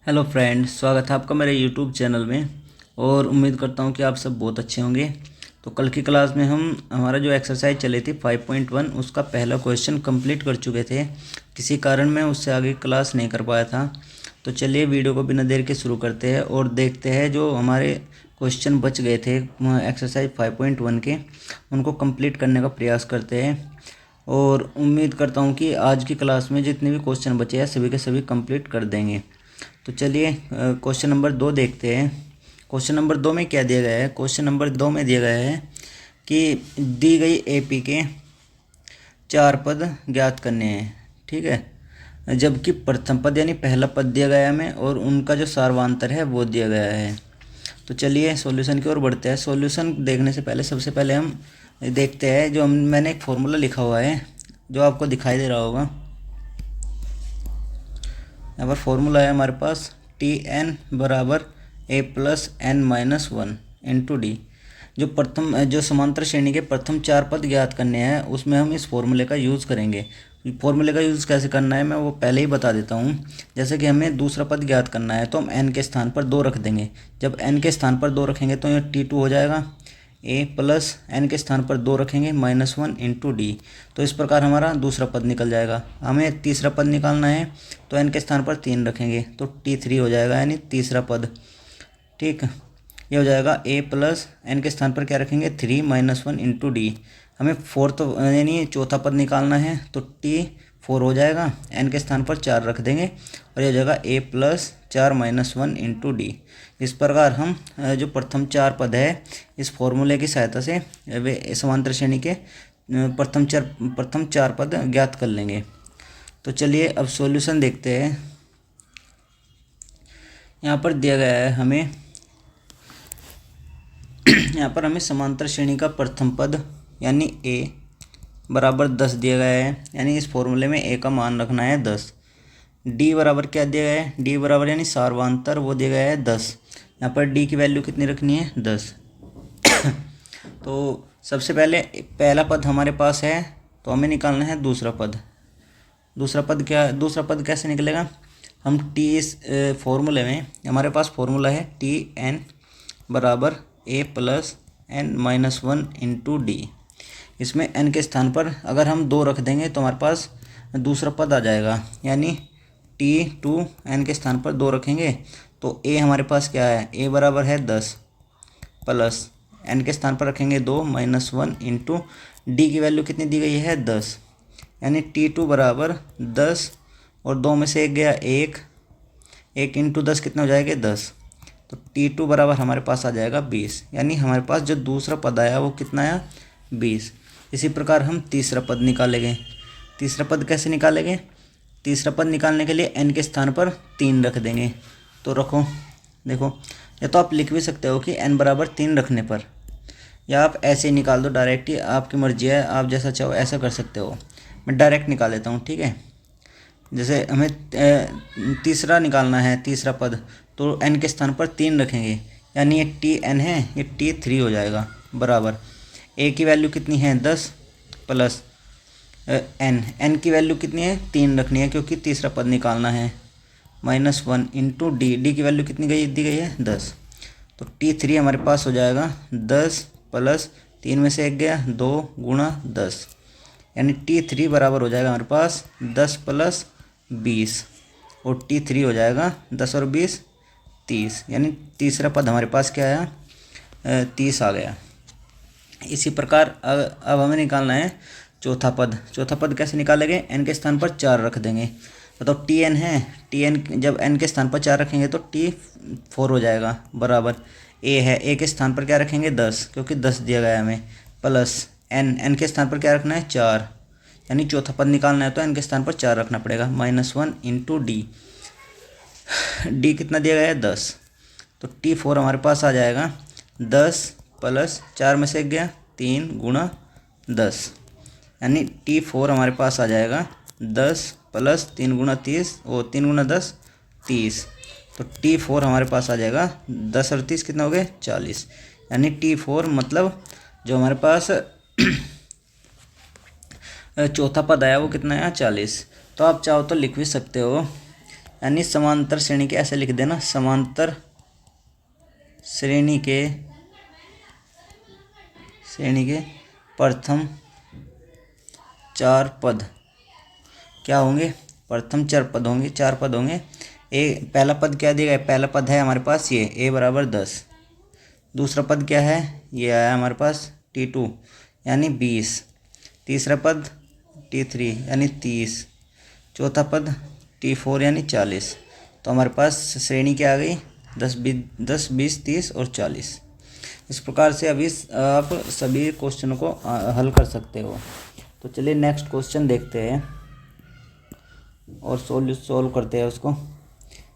Hello friends, स्वागत है आपका मेरे यूट्यूब चैनल में। और उम्मीद करता हूँ कि आप सब बहुत अच्छे होंगे। तो कल की क्लास में हम हमारा जो एक्सरसाइज चली थी 5.1 उसका पहला क्वेश्चन कंप्लीट कर चुके थे। किसी कारण मैं उससे आगे क्लास नहीं कर पाया था। तो चलिए वीडियो को बिना देर के शुरू करते हैं और देखते हैं जो हमारे क्वेश्चन बच गए थे एक्सरसाइज 5.1 के, उनको कंप्लीट करने का प्रयास करते हैं। और उम्मीद करता हूँ कि आज की क्लास में जितने भी क्वेश्चन बचे हैं सभी के सभी कंप्लीट कर देंगे। तो चलिए क्वेश्चन नंबर 2 देखते हैं। क्वेश्चन नंबर 2 में क्या दिया गया है? क्वेश्चन नंबर 2 में दिया गया है कि दी गई एपी के 4 पद ज्ञात करने हैं। ठीक है, जबकि प्रथम पद यानी पहला पद दिया गया है हमें और उनका जो सार्वधातर है वो दिया गया है। तो चलिए सॉल्यूशन की ओर बढ़ते हैं। सॉल्यूशन देखने से पहले सबसे पहले हम देखते हैं जो मैंने एक फॉर्मूला लिखा हुआ है जो आपको दिखाई दे रहा होगा। यहाँ पर फॉर्मूला है हमारे पास टी एन बराबर A plus N minus one into D. जो समांतर श्रेणी के प्रथम 4 पद ज्ञात करने हैं उसमें हम इस फॉर्मूले का यूज़ करेंगे। फॉर्मूले का यूज़ कैसे करना है मैं वो पहले ही बता देता हूँ। जैसे कि हमें दूसरा पद ज्ञात करना है तो हम एन के स्थान पर 2 रख देंगे। जब एन के स्थान पर 2 रखेंगे तो ये T2 हो जाएगा। ए प्लस एन के स्थान पर 2 रखेंगे -1 इंटू डी। तो इस प्रकार हमारा दूसरा पद निकल जाएगा। हमें तीसरा पद निकालना है तो एन के स्थान पर 3 रखेंगे तो T3 हो जाएगा, यानी तीसरा पद। ठीक, ये हो जाएगा ए प्लस एन के स्थान पर क्या रखेंगे 3 -1 इंटू डी। हमें फोर्थ यानी चौथा पद निकालना है तो T4 हो जाएगा, एन के स्थान पर 4 रख देंगे और ये हो जाएगा ए प्लस 4 -1 इंटू डी। इस प्रकार हम जो प्रथम 4 पद है इस फॉर्मूले की सहायता से वे समांतर श्रेणी के प्रथम चार पद ज्ञात कर लेंगे। तो चलिए अब सॉल्यूशन देखते हैं। यहाँ पर दिया गया है हमें यहाँ पर हमें समांतर श्रेणी का प्रथम पद यानी a बराबर 10 दिया गया है, यानी इस फॉर्मूले में a का मान रखना है 10। d बराबर क्या दिया गया है? d बराबर यानी सार्वधातर वो दिया गया है 10। यहाँ पर d की वैल्यू कितनी रखनी है? 10। तो सबसे पहले पहला पद हमारे पास है तो हमें निकालना है दूसरा पद। दूसरा पद कैसे निकलेगा? हम टी इस फॉर्मूले में हमारे पास फॉर्मूला है टी एन बराबर A plus N -1 into D. इसमें एन के स्थान पर अगर हम 2 रख देंगे तो हमारे पास दूसरा पद आ जाएगा, यानी T2 एन के स्थान पर 2 रखेंगे तो ए हमारे पास क्या है? ए बराबर है 10 प्लस एन के स्थान पर रखेंगे 2 -1 इंटू डी की वैल्यू कितनी दी गई है? 10, यानी T2 बराबर 10 और 2 में से 1 गया 1 इंटू 10 कितना हो जाएगा? 10। तो T2 बराबर हमारे पास आ जाएगा 20, यानी हमारे पास जो दूसरा पद आया वो कितना आया? 20। इसी प्रकार हम तीसरा पद निकालेंगे। तीसरा पद कैसे निकालेंगे? तीसरा पद निकालने के लिए n के स्थान पर 3 रख देंगे। तो रखो, देखो, या तो आप लिख भी सकते हो कि n बराबर 3 रखने पर, या आप ऐसे ही निकाल दो डायरेक्ट ही, आपकी मर्जी है, आप जैसा चाहो ऐसा कर सकते हो। मैं डायरेक्ट निकाल लेता हूँ, ठीक है। जैसे हमें तीसरा निकालना है, तीसरा पद, तो n के स्थान पर 3 रखेंगे, यानी ये Tn है, ये T3 हो जाएगा बराबर a की वैल्यू कितनी है? 10 प्लस n की वैल्यू कितनी है? 3 रखनी है क्योंकि तीसरा पद निकालना है, -1 इंटू डी की वैल्यू कितनी दी गई है? 10। तो T3 हमारे पास हो जाएगा 10 प्लस 3 में से 1 गया 2 गुणा 10, यानी T3 बराबर हो जाएगा हमारे पास 10 प्लस 20 और T3 हो जाएगा 10 और 20 30, यानी तीसरा पद हमारे पास क्या आया? 30 आ गया। इसी प्रकार अब हमें निकालना है चौथा पद। चौथा पद कैसे निकालेंगे? n के स्थान पर 4 रख देंगे। तो Tn है, Tn जब n के स्थान पर 4 रखेंगे तो T4 हो जाएगा बराबर a है, a के स्थान पर क्या रखेंगे? 10, क्योंकि 10 दिया गया है हमें, प्लस n के स्थान पर क्या रखना है? 4, यानी चौथा पद निकालना है तो n के स्थान पर 4 रखना पड़ेगा, -1 इंटू डी कितना दिया गया है? 10। तो T4 हमारे पास आ जाएगा 10 प्लस 4 में से 1 गया 3 गुणा 10, यानी T4 हमारे पास आ जाएगा 10 प्लस 3 गुणा 30 और 3 गुणा 10 30। तो T4 हमारे पास आ जाएगा 10 और 30 कितना हो गए? 40, यानी T4 मतलब जो हमारे पास चौथा पद आया वो कितना आया? 40। तो आप चाहो तो लिख भी सकते हो यानी समांतर श्रेणी के, ऐसे लिख देना, समांतर श्रेणी के प्रथम चार पद क्या होंगे? प्रथम चार पद होंगे, चार पद होंगे। पहला पद क्या दिया गया? पहला पद है हमारे पास ये a बराबर 10। दूसरा पद क्या है? ये आया हमारे पास T2 यानी 20। तीसरा पद T3 यानी 30। चौथा पद T4 यानी 40। तो हमारे पास श्रेणी क्या आ गई? 10, 20, 30 और 40। इस प्रकार से अभी आप सभी क्वेश्चनों को हल कर सकते हो। तो चलिए नेक्स्ट क्वेश्चन देखते हैं और सोल्व करते हैं उसको।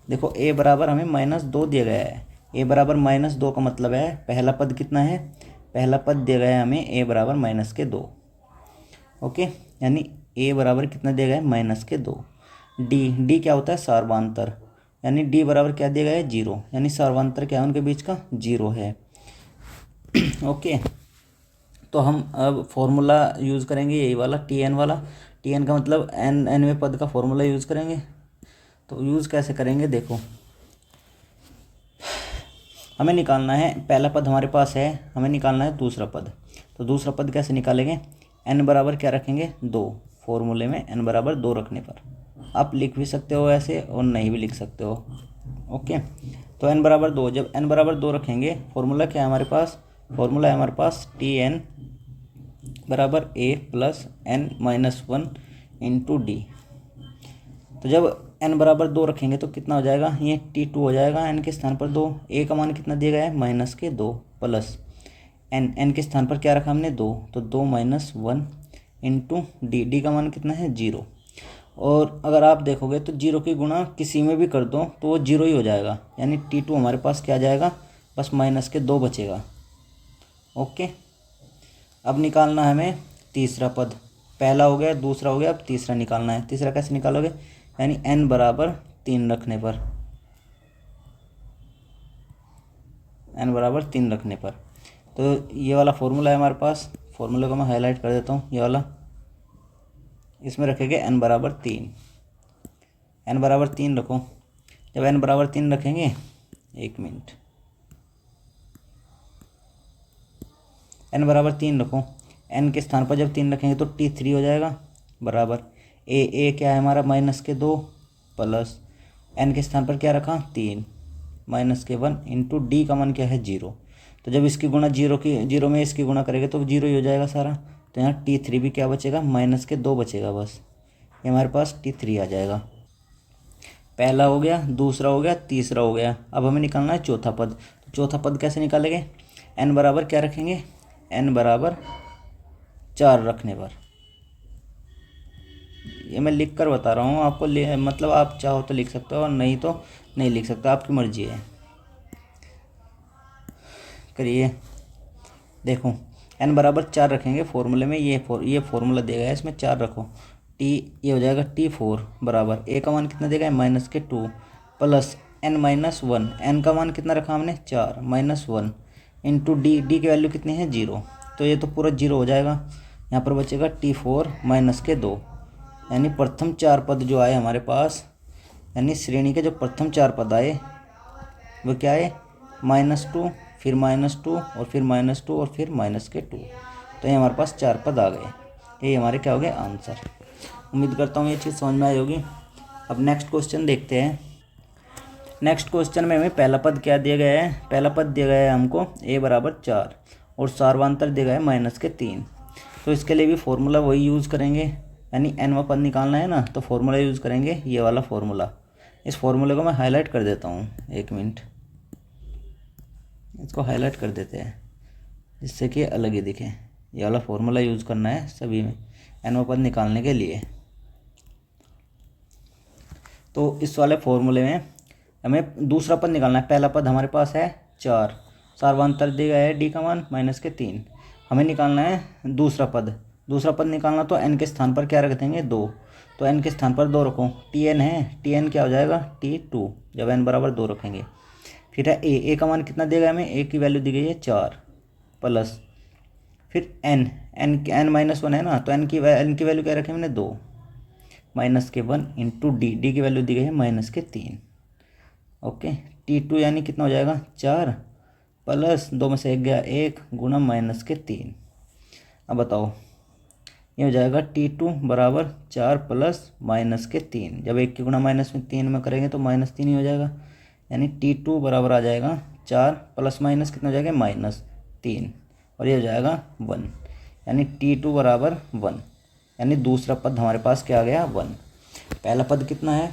देखो a बराबर हमें -2 दिया गया है। a बराबर -2 का मतलब है पहला पद कितना है? पहला पद दिया गया है हमें a बराबर -2। ओके, यानी a बराबर कितना दिया गया है? -2। d क्या होता है? सार्वधातर। यानी d बराबर क्या दिया गया है? 0। यानी सार्वधातर क्या है उनके बीच का? 0 है। ओके, तो हम अब फॉर्मूला यूज़ करेंगे यही वाला Tn वाला। Tn का मतलब nवें पद का फॉर्मूला यूज़ करेंगे। तो यूज़ कैसे करेंगे? देखो, हमें निकालना है, पहला पद हमारे पास है, हमें निकालना है दूसरा पद। तो दूसरा पद कैसे निकालेंगे? n बराबर क्या रखेंगे? 2। फॉर्मूले में n बराबर 2 रखने पर आप लिख भी सकते हो ऐसे और नहीं भी लिख सकते हो। ओके, तो n बराबर 2, जब n बराबर 2 रखेंगे, फॉर्मूला क्या है हमारे पास? फॉर्मूला है हमारे पास Tn बराबर a plus n-1 into D. तो जब n बराबर 2 रखेंगे तो कितना हो जाएगा? ये T2 हो जाएगा, n के स्थान पर 2। a का मान कितना दिया गया है? -2 प्लस n के स्थान पर क्या रखा हमने? 2, तो 2-1 इंटू डी का मान कितना है? 0। और अगर आप देखोगे तो 0 की गुणा किसी में भी कर दो तो वो 0 ही हो जाएगा। यानी T2 हमारे पास क्या जाएगा? बस -2 बचेगा। ओके, अब निकालना है हमें तीसरा पद। पहला हो गया, दूसरा हो गया, अब तीसरा निकालना है। तीसरा कैसे निकालोगे? यानी n बराबर 3 रखने पर, n बराबर 3 रखने पर। तो ये वाला फॉर्मूला है हमारे पास। फॉर्मूले को मैं हाईलाइट कर देता हूँ, ये वाला। इसमें रखेंगे n बराबर 3। n बराबर 3 रखो। जब n बराबर 3 रखेंगे, 1 मिनट, n बराबर 3 रखो। n के स्थान पर जब 3 रखेंगे तो T3 हो जाएगा बराबर a क्या है हमारा? -2 प्लस n के स्थान पर क्या रखा? 3 -1 इंटू डी का मान क्या है? 0। तो जब इसकी गुणा 0 में इसकी गुणा करेंगे तो 0 ही हो जाएगा सारा। तो यहाँ T3 भी क्या बचेगा? -2 बचेगा बस। ये हमारे पास T3 आ जाएगा। पहला हो गया, दूसरा हो गया, तीसरा हो गया। अब हमें निकालना है चौथा पद। तो चौथा पद कैसे निकालेंगे? n बराबर क्या रखेंगे? n बराबर 4 रखने पर। ये मैं लिख कर बता रहा हूँ आपको, मतलब आप चाहो तो लिख सकते हो और नहीं तो नहीं लिख सकते, आपकी मर्जी है। करिए, देखो n बराबर 4 रखेंगे फॉर्मूले में। ये फॉर्मूला देगा है, इसमें 4 रखो। ये हो जाएगा T4 बराबर a का मान कितना देगा है? -2 प्लस n-1। n का मान कितना रखा हमने? 4 -1 इंटू डी की वैल्यू कितनी है? 0। तो ये तो पूरा 0 हो जाएगा। यहाँ पर बचेगा T4 -2। यानी प्रथम 4 पद जो आए हमारे पास, यानी श्रेणी के जो प्रथम 4 पद आए वो क्या है? -2, फिर -2 और फिर -2 और फिर -2। तो ये हमारे पास 4 पद आ गए। ये हमारे क्या हो गए? आंसर। उम्मीद करता हूँ ये चीज़ समझ में आई होगी। अब नेक्स्ट क्वेश्चन देखते हैं। नेक्स्ट क्वेश्चन में हमें पहला पद क्या दिया गया है? पहला पद दिया गया है हमको a बराबर 4 और सार्वधातर दिया गया है -3। तो इसके लिए भी फॉर्मूला वही यूज़ करेंगे, यानी nवां पद निकालना है ना, तो फॉर्मूला यूज़ करेंगे ये वाला फॉर्मूला। इस फॉर्मूले को मैं हाईलाइट कर देता हूँ, 1 मिनट, इसको हाईलाइट कर देते हैं जिससे कि अलग ही दिखे। ये वाला फॉर्मूला यूज़ करना है सभी में nवां पद निकालने के लिए। तो इस वाले फॉर्मूले में हमें दूसरा पद निकालना है। पहला पद हमारे पास है 4, सार्वधातर दिया गया है d का मान -3। हमें निकालना है दूसरा पद। दूसरा पद निकालना तो n के स्थान पर क्या रख देंगे? 2। तो n के स्थान पर 2 रखो। Tn है, Tn क्या हो जाएगा? T2 जब n बराबर 2 रखेंगे। फिर है a का मान कितना देगा हमें? a की वैल्यू दी गई है 4 प्लस फिर n -1 है ना, तो n की वैल्यू क्या रखी हमने? 2 -1 इंटू डी की वैल्यू दी गई है -3। ओके, T2 यानी कितना हो जाएगा 4 प्लस 2 में से 1 गया 1 गुणा -3। अब बताओ ये हो जाएगा T2 बराबर 4 प्लस -3। जब 1 की गुणा -3 में करेंगे तो -3 ही हो जाएगा, यानी T2 बराबर आ जाएगा 4 प्लस माइनस कितना हो जाएगा -3 और ये हो जाएगा 1, यानी T2 बराबर 1, यानी दूसरा पद हमारे पास क्या आ गया 1। पहला पद कितना है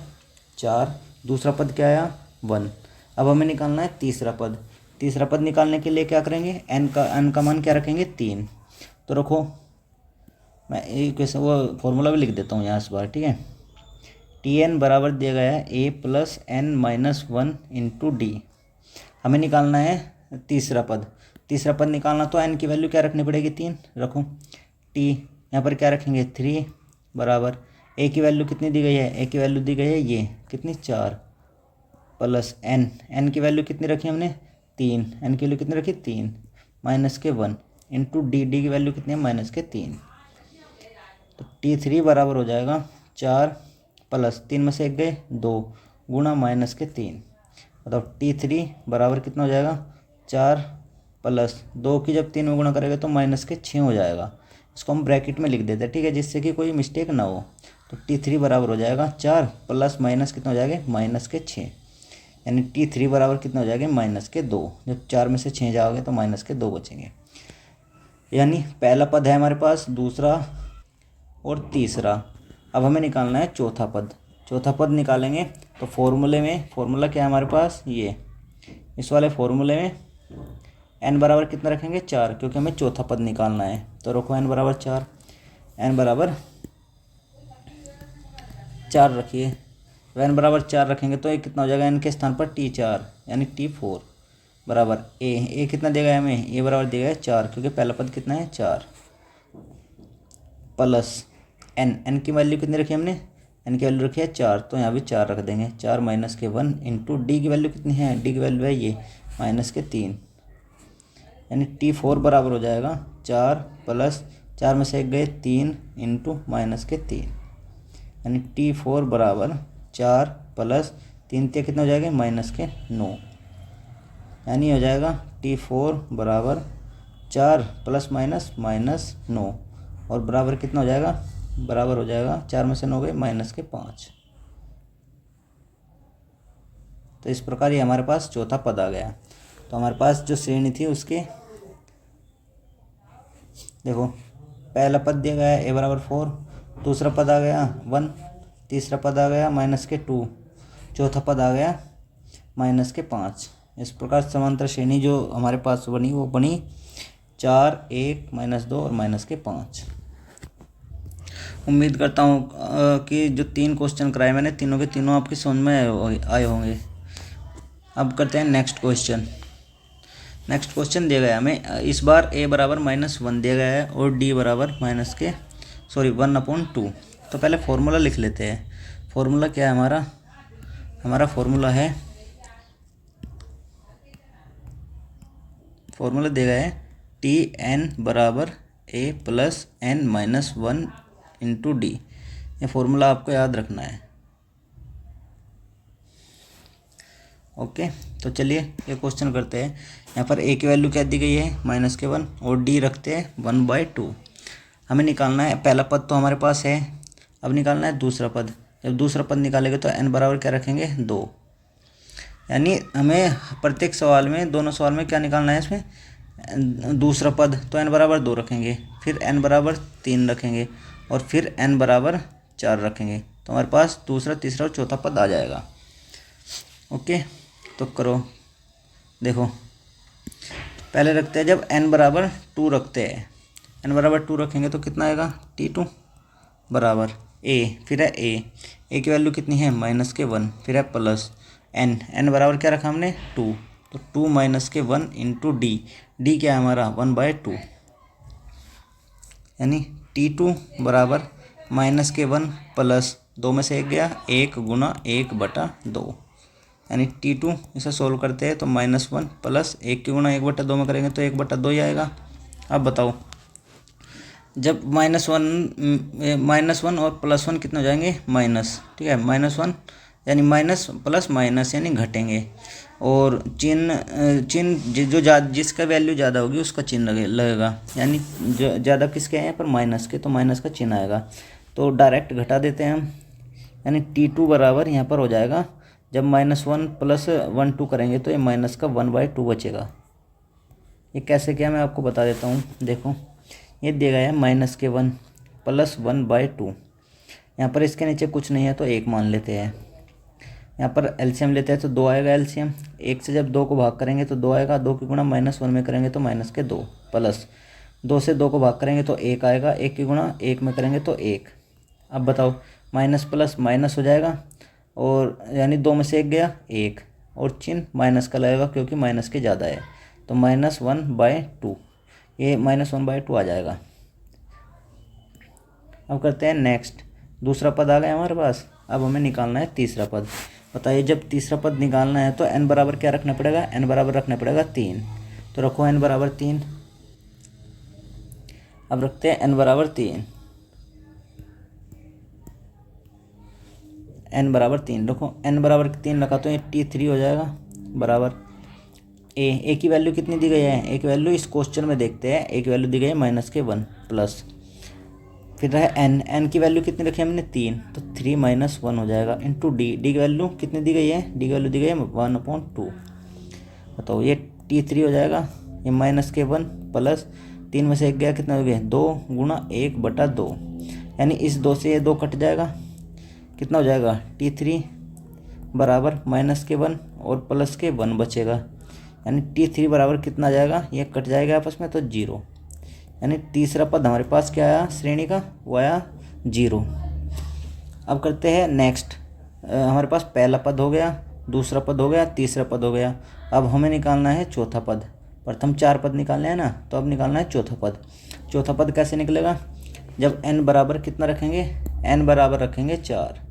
4, दूसरा पद क्या आया 1। अब हमें निकालना है तीसरा पद। तीसरा पद निकालने के लिए क्या करेंगे, n का मान क्या रखेंगे 3। तो रखो मैं एक कैसे वो फॉर्मूला भी लिख देता हूँ यहाँ इस बार, ठीक है। Tn बराबर दिया गया है a plus n-1 into D. हमें निकालना है तीसरा पद। तीसरा पद निकालना तो n की वैल्यू क्या रखनी पड़ेगी 3 रखो। t यहाँ पर क्या रखेंगे 3 बराबर a की वैल्यू कितनी दी गई है, a की वैल्यू दी गई है ये कितनी 4 प्लस n की वैल्यू कितनी रखी हमने 3, n की वैल्यू कितनी रखी 3 -1 इंटू डी की वैल्यू कितनी है -3। तो T3 बराबर हो जाएगा 4 प्लस 3 में से 1 गए 2 गुणा -3। मतलब T3 बराबर कितना हो जाएगा 4 प्लस 2 की जब 3 में गुणा करेंगे तो -6 हो जाएगा। इसको हम ब्रैकेट में लिख देते हैं, ठीक है, जिससे कि कोई मिस्टेक ना हो। तो T3 बराबर हो जाएगा 4 प्लस माइनस कितना हो जाएगा -6, यानी T3 बराबर कितना हो जाएगा -2। जब 4 में से 6 जाओगे तो -2 बचेंगे। यानी पहला पद है हमारे पास, दूसरा और तीसरा। अब हमें निकालना है चौथा पद। चौथा पद निकालेंगे तो फॉर्मूले में, फॉर्मूला क्या है हमारे पास ये, इस वाले फॉर्मूले में n बराबर कितना रखेंगे 4, क्योंकि हमें चौथा पद निकालना है। तो रखो n बराबर 4, n बराबर 4 रखिए। n बराबर 4 रखेंगे तो ये कितना हो जाएगा, n के स्थान पर T4 यानी T4 बराबर a कितना देगा हमें, a बराबर देगा 4, क्योंकि पहला पद कितना है 4 प्लस n की वैल्यू कितनी रखी हमने, n की वैल्यू रखी है 4, तो यहाँ भी 4 रख देंगे। 4 -1 इंटू डी की वैल्यू कितनी है, डी की वैल्यू है ये -3, यानी T4 बराबर हो जाएगा 4 प्लस 4 में से 1 गए 3 इंटू -3, यानी T4 बराबर 4 प्लस 3 कितना हो जाएगा -9, यानी हो जाएगा T4 बराबर 4 प्लस -9 और बराबर कितना हो जाएगा, बराबर हो जाएगा 4 में से 9 गए -5। तो इस प्रकार ये हमारे पास चौथा पद आ गया। तो हमारे पास जो श्रेणी थी उसके देखो, पहला पद दिया गया है a बराबर 4, दूसरा पद आ गया 1, तीसरा पद आ गया -2, चौथा पद आ गया -5। इस प्रकार समांतर श्रेणी जो हमारे पास बनी वो बनी 4, 1, -2 और -5। उम्मीद करता हूँ कि जो 3 क्वेश्चन कराए मैंने, तीनों के तीनों आपकी समझ में आए होंगे। अब करते हैं नेक्स्ट क्वेश्चन। नेक्स्ट क्वेश्चन दिया गया हमें, इस बार a बराबर -1 दिया गया है और d बराबर 1/2। तो पहले फॉर्मूला लिख लेते हैं। फॉर्मूला क्या है हमारा, हमारा फॉर्मूला है, फॉर्मूला दिया गया है Tn बराबर a plus n-1 into D. ये फॉर्मूला आपको याद रखना है। ओके, तो चलिए ये क्वेश्चन करते हैं। यहाँ पर a की वैल्यू क्या दी गई है -1 और d रखते हैं 1/2। हमें निकालना है, पहला पद तो हमारे पास है, अब निकालना है दूसरा पद। जब दूसरा पद निकालेंगे तो n बराबर क्या रखेंगे 2, यानी हमें प्रत्येक सवाल में, दोनों सवाल में क्या निकालना है इसमें दूसरा पद। तो n बराबर 2 रखेंगे, फिर n बराबर 3 रखेंगे और फिर n बराबर 4 रखेंगे। तो हमारे पास दूसरा, तीसरा और चौथा पद आ जाएगा। ओके, तो करो, देखो पहले रखते हैं, जब n बराबर 2 रखते हैं, n बराबर 2 रखेंगे तो कितना आएगा T2 बराबर a, फिर है a की वैल्यू कितनी है -1, फिर है प्लस n बराबर क्या रखा हमने 2, तो 2 -1 इंटू डी क्या है हमारा 1/2, यानी T2 बराबर -1 प्लस 2 में से 1 गया 1 गुणा 1/2, यानी T2 इसे सोल्व करते हैं तो -1 प्लस 1 की गुणा 1/2 में करेंगे तो 1/2 ही आएगा। अब बताओ जब -1 और +1 कितने हो जाएंगे माइनस, ठीक है, -1 यानी माइनस प्लस माइनस यानी घटेंगे। और चिन्ह जो जिसका वैल्यू ज़्यादा होगी उसका चिन्ह लगेगा, यानी जो ज़्यादा किसके हैं यहाँ पर माइनस के, तो माइनस का चिन्ह आएगा। तो डायरेक्ट घटा देते हैं हम, यानी T2 बराबर यहाँ पर हो जाएगा, जब -1 + 1 2 करेंगे तो ये माइनस का 1/2 बचेगा। ये कैसे क्या मैं आपको बता देता हूँ। देखो ये दिया गया है -1 + 1/2, यहाँ पर इसके नीचे कुछ नहीं है तो 1 मान लेते हैं। यहाँ पर एलसीएम लेते हैं तो 2 आएगा एलसीएम, 1 से जब 2 को भाग करेंगे तो 2 आएगा, 2 की गुणा -1 में करेंगे तो -2 प्लस 2 से 2 को भाग करेंगे तो 1 आएगा, 1 की गुणा 1 में करेंगे तो 1। अब बताओ माइनस प्लस माइनस हो जाएगा, और यानी 2 में से 1 गया 1, और चिन्ह माइनस का लगेगा क्योंकि माइनस के ज़्यादा है, तो -1/2, ये -1/2 आ जाएगा। अब करते हैं नेक्स्ट, दूसरा पद आ गया हमारे पास। अब हमें निकालना है तीसरा पद। बताइए जब तीसरा पद निकालना है तो n बराबर क्या रखना पड़ेगा, n बराबर रखना पड़ेगा 3। तो रखो n बराबर 3। अब रखते हैं n बराबर 3, n बराबर 3 रखो, n बराबर 3 रखा तो ये T3 हो जाएगा बराबर ए की वैल्यू कितनी दी गई है, ए की वैल्यू इस क्वेश्चन में देखते हैं, ए की वैल्यू दी गई है -1 प्लस, फिर रहा n की वैल्यू कितनी रखी हमने 3, तो 3 - 1 हो जाएगा इंटू डी की वैल्यू कितनी दी गई है, डी की वैल्यू दी गई है 1/2। बताओ ये T3 हो जाएगा, ये -1 प्लस 3 में से 1 गया कितना हो गया 2 गुणा 1/2, यानी इस 2 से ये 2 कट जाएगा, कितना हो जाएगा T3 बराबर -1 और +1 बचेगा, यानी T3 बराबर कितना आ जाएगा, ये कट जाएगा आपस में तो 0, यानी तीसरा पद हमारे पास क्या आया श्रेणी का, वो आया 0। अब करते हैं नेक्स्ट, हमारे पास पहला पद हो गया, दूसरा पद हो गया, तीसरा पद हो गया। अब हमें निकालना है चौथा पद। प्रथम 4 पद निकालने हैं ना, तो अब निकालना है चौथा पद। चौथा पद कैसे निकलेगा, जब n बराबर कितना रखेंगे, n बराबर रखेंगे 4,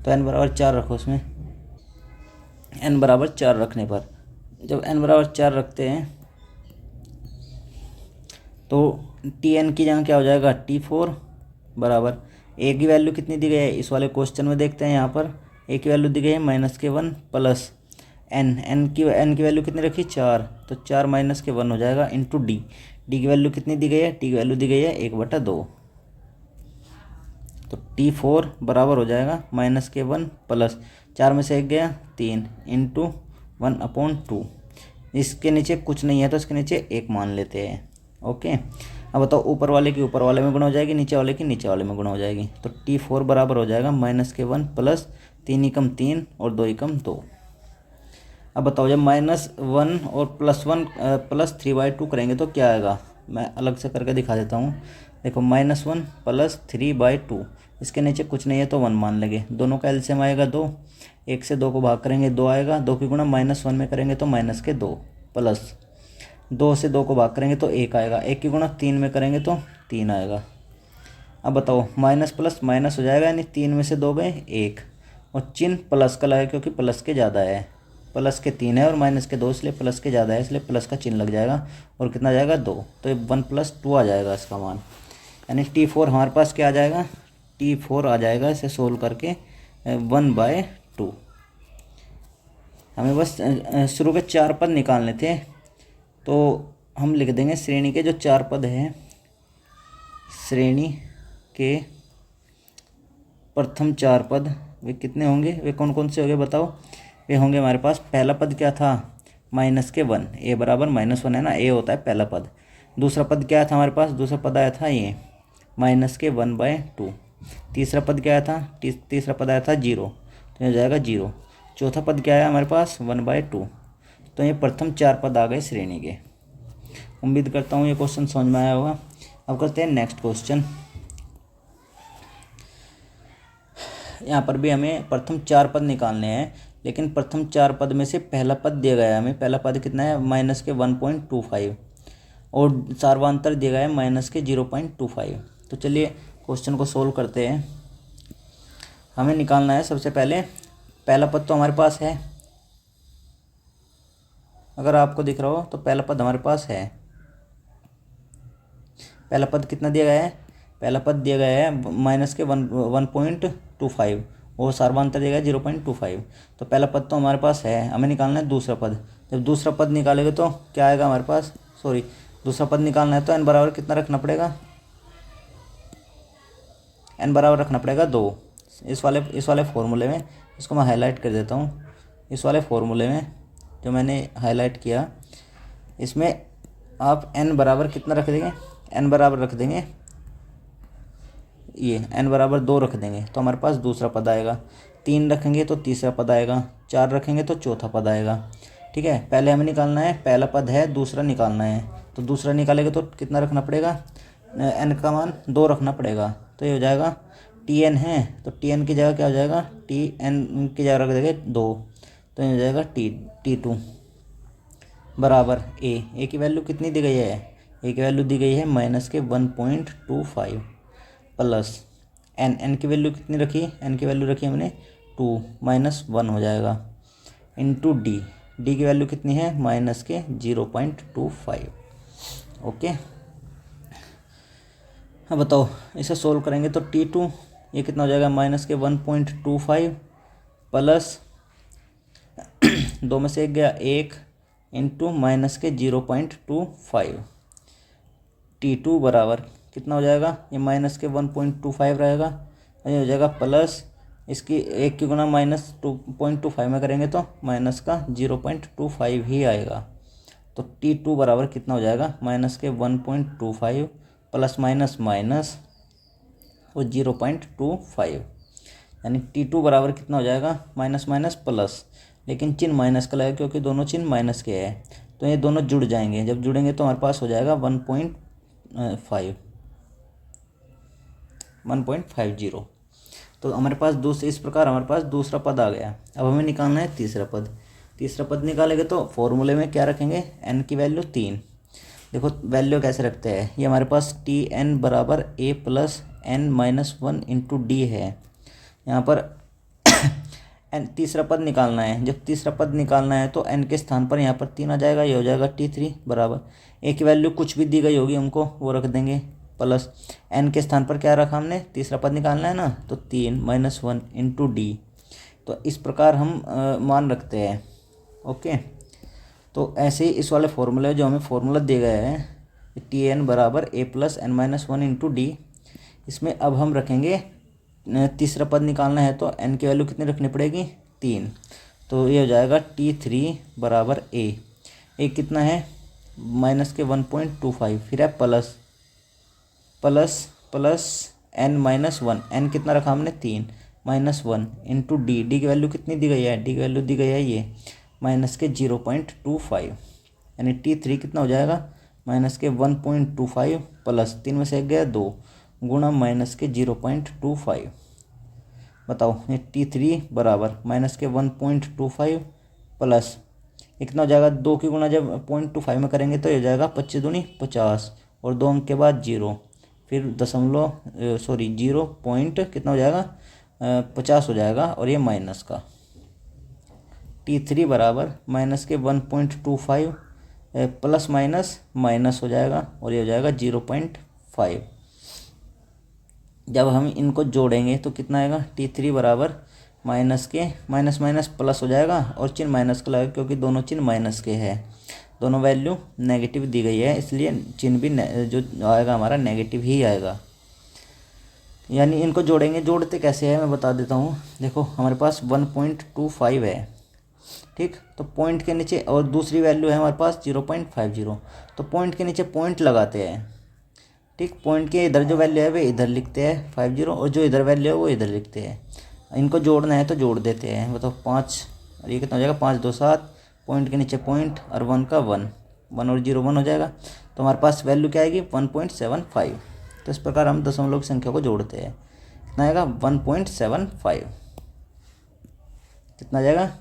तो n बराबर 4 रखो उसमें, n बराबर 4 रखने पर जब n बराबर 4 रखते हैं तो Tn की जगह क्या हो जाएगा T4 बराबर, ए की वैल्यू कितनी दी गई है इस वाले क्वेश्चन में देखते हैं, यहाँ पर ए की वैल्यू दी गई है -1 प्लस n की वैल्यू कितनी रखी 4, तो 4 -1 हो जाएगा इंटू डी की वैल्यू कितनी दी गई है, डी की वैल्यू दी गई है 1/2, तो T4 बराबर हो जाएगा -1 प्लस 4 में से 1 गया 3 इंटू 1/2। इसके नीचे कुछ नहीं है तो इसके नीचे 1 मान लेते हैं। ओके, अब बताओ ऊपर वाले की ऊपर वाले में गुणा हो जाएगी, नीचे वाले की नीचे वाले में गुणा हो जाएगी, तो T4 बराबर हो जाएगा -1 प्लस 3 एकम 3 और 2 एकम 2। अब बताओ जब -1 और +1 प्लस 3/2 करेंगे तो क्या आएगा, मैं अलग से करके दिखा देता हूँ। देखो -1 प्लस 3/2, इसके नीचे कुछ नहीं है तो 1 मान लेंगे, दोनों का एलसीएम आएगा 2, 1 से 2 को भाग करेंगे 2 आएगा, 2 की गुणा -1 में करेंगे तो -2 प्लस 2 से 2 को भाग करेंगे तो 1 आएगा, 1 की गुणा 3 में करेंगे तो 3 आएगा। अब बताओ माइनस प्लस माइनस हो जाएगा, यानी 3 में से 2 गए 1, और चिन्ह प्लस का लगा क्योंकि प्लस के ज़्यादा है, प्लस के 3 है और माइनस के 2, इसलिए प्लस के ज़्यादा है, इसलिए प्लस का चिन्ह लग जाएगा, और कितना आ जाएगा 2, तो ये 1 + 2 आ जाएगा इसका मान, यानी T4 हमारे पास क्या आ जाएगा, T4 आ जाएगा इसे सोल्व करके 1/2। हमें बस शुरू के 4 पद निकालने थे, तो हम लिख देंगे श्रेणी के जो 4 पद हैं, श्रेणी के प्रथम 4 पद वे कितने होंगे, वे कौन कौन से होंगे बताओ। वे होंगे हमारे पास, पहला पद क्या था -1, ए बराबर -1 है ना, ए होता है पहला पद। दूसरा पद क्या था हमारे पास, दूसरा पद आया था ये -1/2। तीसरा पद क्या आया था, तीसरा पद आया था 0, तो ये हो जाएगा 0। चौथा पद क्या आया हमारे पास 1/2। तो ये प्रथम 4 पद आ गए श्रेणी के। उम्मीद करता हूँ ये क्वेश्चन समझ में आया होगा। अब करते हैं नेक्स्ट क्वेश्चन। यहाँ पर भी हमें प्रथम 4 पद निकालने हैं, लेकिन प्रथम 4 पद में से पहला पद दिया गया है हमें, पहला पद कितना है -1.25, और सार्वांतर दिया गया है -0.25। तो चलिए क्वेश्चन को सोल्व करते हैं। हमें निकालना है सबसे पहले, पहला पद तो हमारे पास है, अगर आपको दिख रहा हो तो पहला पद हमारे पास है, पहला पद कितना दिया गया है, पहला पद दिया गया है माइनस के 1.25 और सार्वधानिकता दिया गया है 0.25। तो पहला पद तो हमारे पास है, हमें निकालना है दूसरा पद। जब दूसरा पद निकालेंगे तो क्या आएगा हमारे पास, सॉरी दूसरा पद निकालना है तो n बराबर कितना रखना पड़ेगा, n बराबर रखना पड़ेगा 2। इस वाले फॉर्मूले में, इसको मैं हाईलाइट कर देता हूँ। इस वाले फॉर्मूले में जो मैंने हाईलाइट किया, इसमें आप n बराबर कितना रख देंगे, n बराबर रख देंगे, ये n बराबर 2 रख देंगे तो हमारे पास दूसरा पद आएगा। 3 रखेंगे तो तीसरा पद आएगा, 4 रखेंगे तो चौथा पद आएगा। ठीक है, पहले हमें निकालना है, पहला पद है, दूसरा निकालना है। तो दूसरा निकालेंगे तो कितना रखना पड़ेगा, n का मान 2 रखना पड़ेगा। तो ये हो जाएगा tn है, तो tn की जगह क्या हो जाएगा, tn की जगह रख देंगे 2, तो ये हो जाएगा t2 बराबर a की वैल्यू कितनी दी गई है, a की वैल्यू दी गई है माइनस के 1.25 प्लस n की वैल्यू कितनी रखी, n की वैल्यू रखी हमने 2 माइनस 1 हो जाएगा इंटू d की वैल्यू कितनी है माइनस के 0.25। ओके, हाँ बताओ, इसे सोल्व करेंगे तो t2 ये कितना हो जाएगा माइनस के 1.25 प्लस 2 में से 1 गया 1 इंटू माइनस के 0.25। t2 बराबर कितना हो जाएगा, ये माइनस के 1.25 रहेगा, ये हो जाएगा प्लस इसकी 1 की गुना माइनस 2.25 में करेंगे तो माइनस का 0.25 ही आएगा। तो t2 बराबर कितना हो जाएगा माइनस के 1.25 प्लस माइनस माइनस और 0.25, यानी t2 बराबर कितना हो जाएगा माइनस माइनस प्लस, लेकिन चिन्ह माइनस का लगेगा क्योंकि दोनों चिन्ह माइनस के हैं। तो ये दोनों जुड़ जाएंगे, जब जुड़ेंगे तो हमारे पास हो जाएगा 1.50। तो हमारे पास इस प्रकार हमारे पास दूसरा पद आ गया। अब हमें निकालना है तीसरा पद। तीसरा पद निकालेंगे तो फॉर्मूले में क्या रखेंगे, n की वैल्यू 3। देखो वैल्यू कैसे रखते हैं, ये हमारे पास tn बराबर a plus n minus 1 into D है। यहाँ पर तीसरा पद निकालना है। जब तीसरा पद निकालना है तो n के स्थान पर यहाँ पर 3 आ जाएगा, ये हो जाएगा t3 बराबर a की वैल्यू कुछ भी दी गई होगी हमको वो रख देंगे, प्लस n के स्थान पर क्या रखा हमने, तीसरा पद निकालना है ना, तो 3 माइनस 1 इंटू डी। तो इस प्रकार हम मान रखते हैं। ओके, तो ऐसे ही इस वाले फॉर्मूले जो हमें फॉर्मूला दिया गया है tn बराबर a plus n minus 1 into D, इसमें अब हम रखेंगे तीसरा पद निकालना है तो n की वैल्यू कितनी रखनी पड़ेगी, 3। तो ये हो जाएगा t3 बराबर a कितना है माइनस के 1.25, फिर है प्लस n माइनस 1, n कितना रखा हमने 3 माइनस 1 इंटू डी की वैल्यू कितनी दी गई है, डी की वैल्यू दी गई है ये माइनस के 0.25, यानी t3 कितना हो जाएगा माइनस के 1.25 प्लस 3 में से 1 गया 2 गुणा माइनस के 0.25। बताओ ये t3 बराबर माइनस के 1.25 प्लस कितना हो जाएगा, 2 की गुणा जब 0.25 में करेंगे तो ये हो जाएगा 25 दूनी 50 और 2 अंक के बाद 0, फिर 0 पॉइंट कितना हो जाएगा 50 हो जाएगा और ये माइनस का। t3 बराबर माइनस के 1.25 प्लस माइनस हो जाएगा और ये हो जाएगा 0.5। जब हम इनको जोड़ेंगे तो कितना आएगा, t3 बराबर माइनस के माइनस प्लस हो जाएगा और चिन्ह माइनस का लगेगा क्योंकि दोनों चिन्ह माइनस के हैं, दोनों वैल्यू नेगेटिव दी गई है, इसलिए चिन्ह भी जो आएगा हमारा नेगेटिव ही आएगा। यानी इनको जोड़ेंगे, जोड़ते कैसे है मैं बता देता हूँ। देखो हमारे पास 1.25 है, ठीक, तो पॉइंट के नीचे और दूसरी वैल्यू है हमारे पास 0.50, तो पॉइंट के नीचे पॉइंट लगाते हैं, ठीक, पॉइंट के इधर जो वैल्यू है वे इधर लिखते हैं 50 और जो इधर वैल्यू है वो इधर लिखते हैं। इनको जोड़ना है तो जोड़ देते हैं। बताओ 5 और ये कितना हो जाएगा 5 2 7, पॉइंट के नीचे पॉइंट और 1 का 1 और 0 1 हो जाएगा, तो हमारे पास वैल्यू क्या आएगी 1.75। तो इस प्रकार हम दशमलव की संख्या को जोड़ते हैं, कितना आएगा 1.75, कितना जाएगा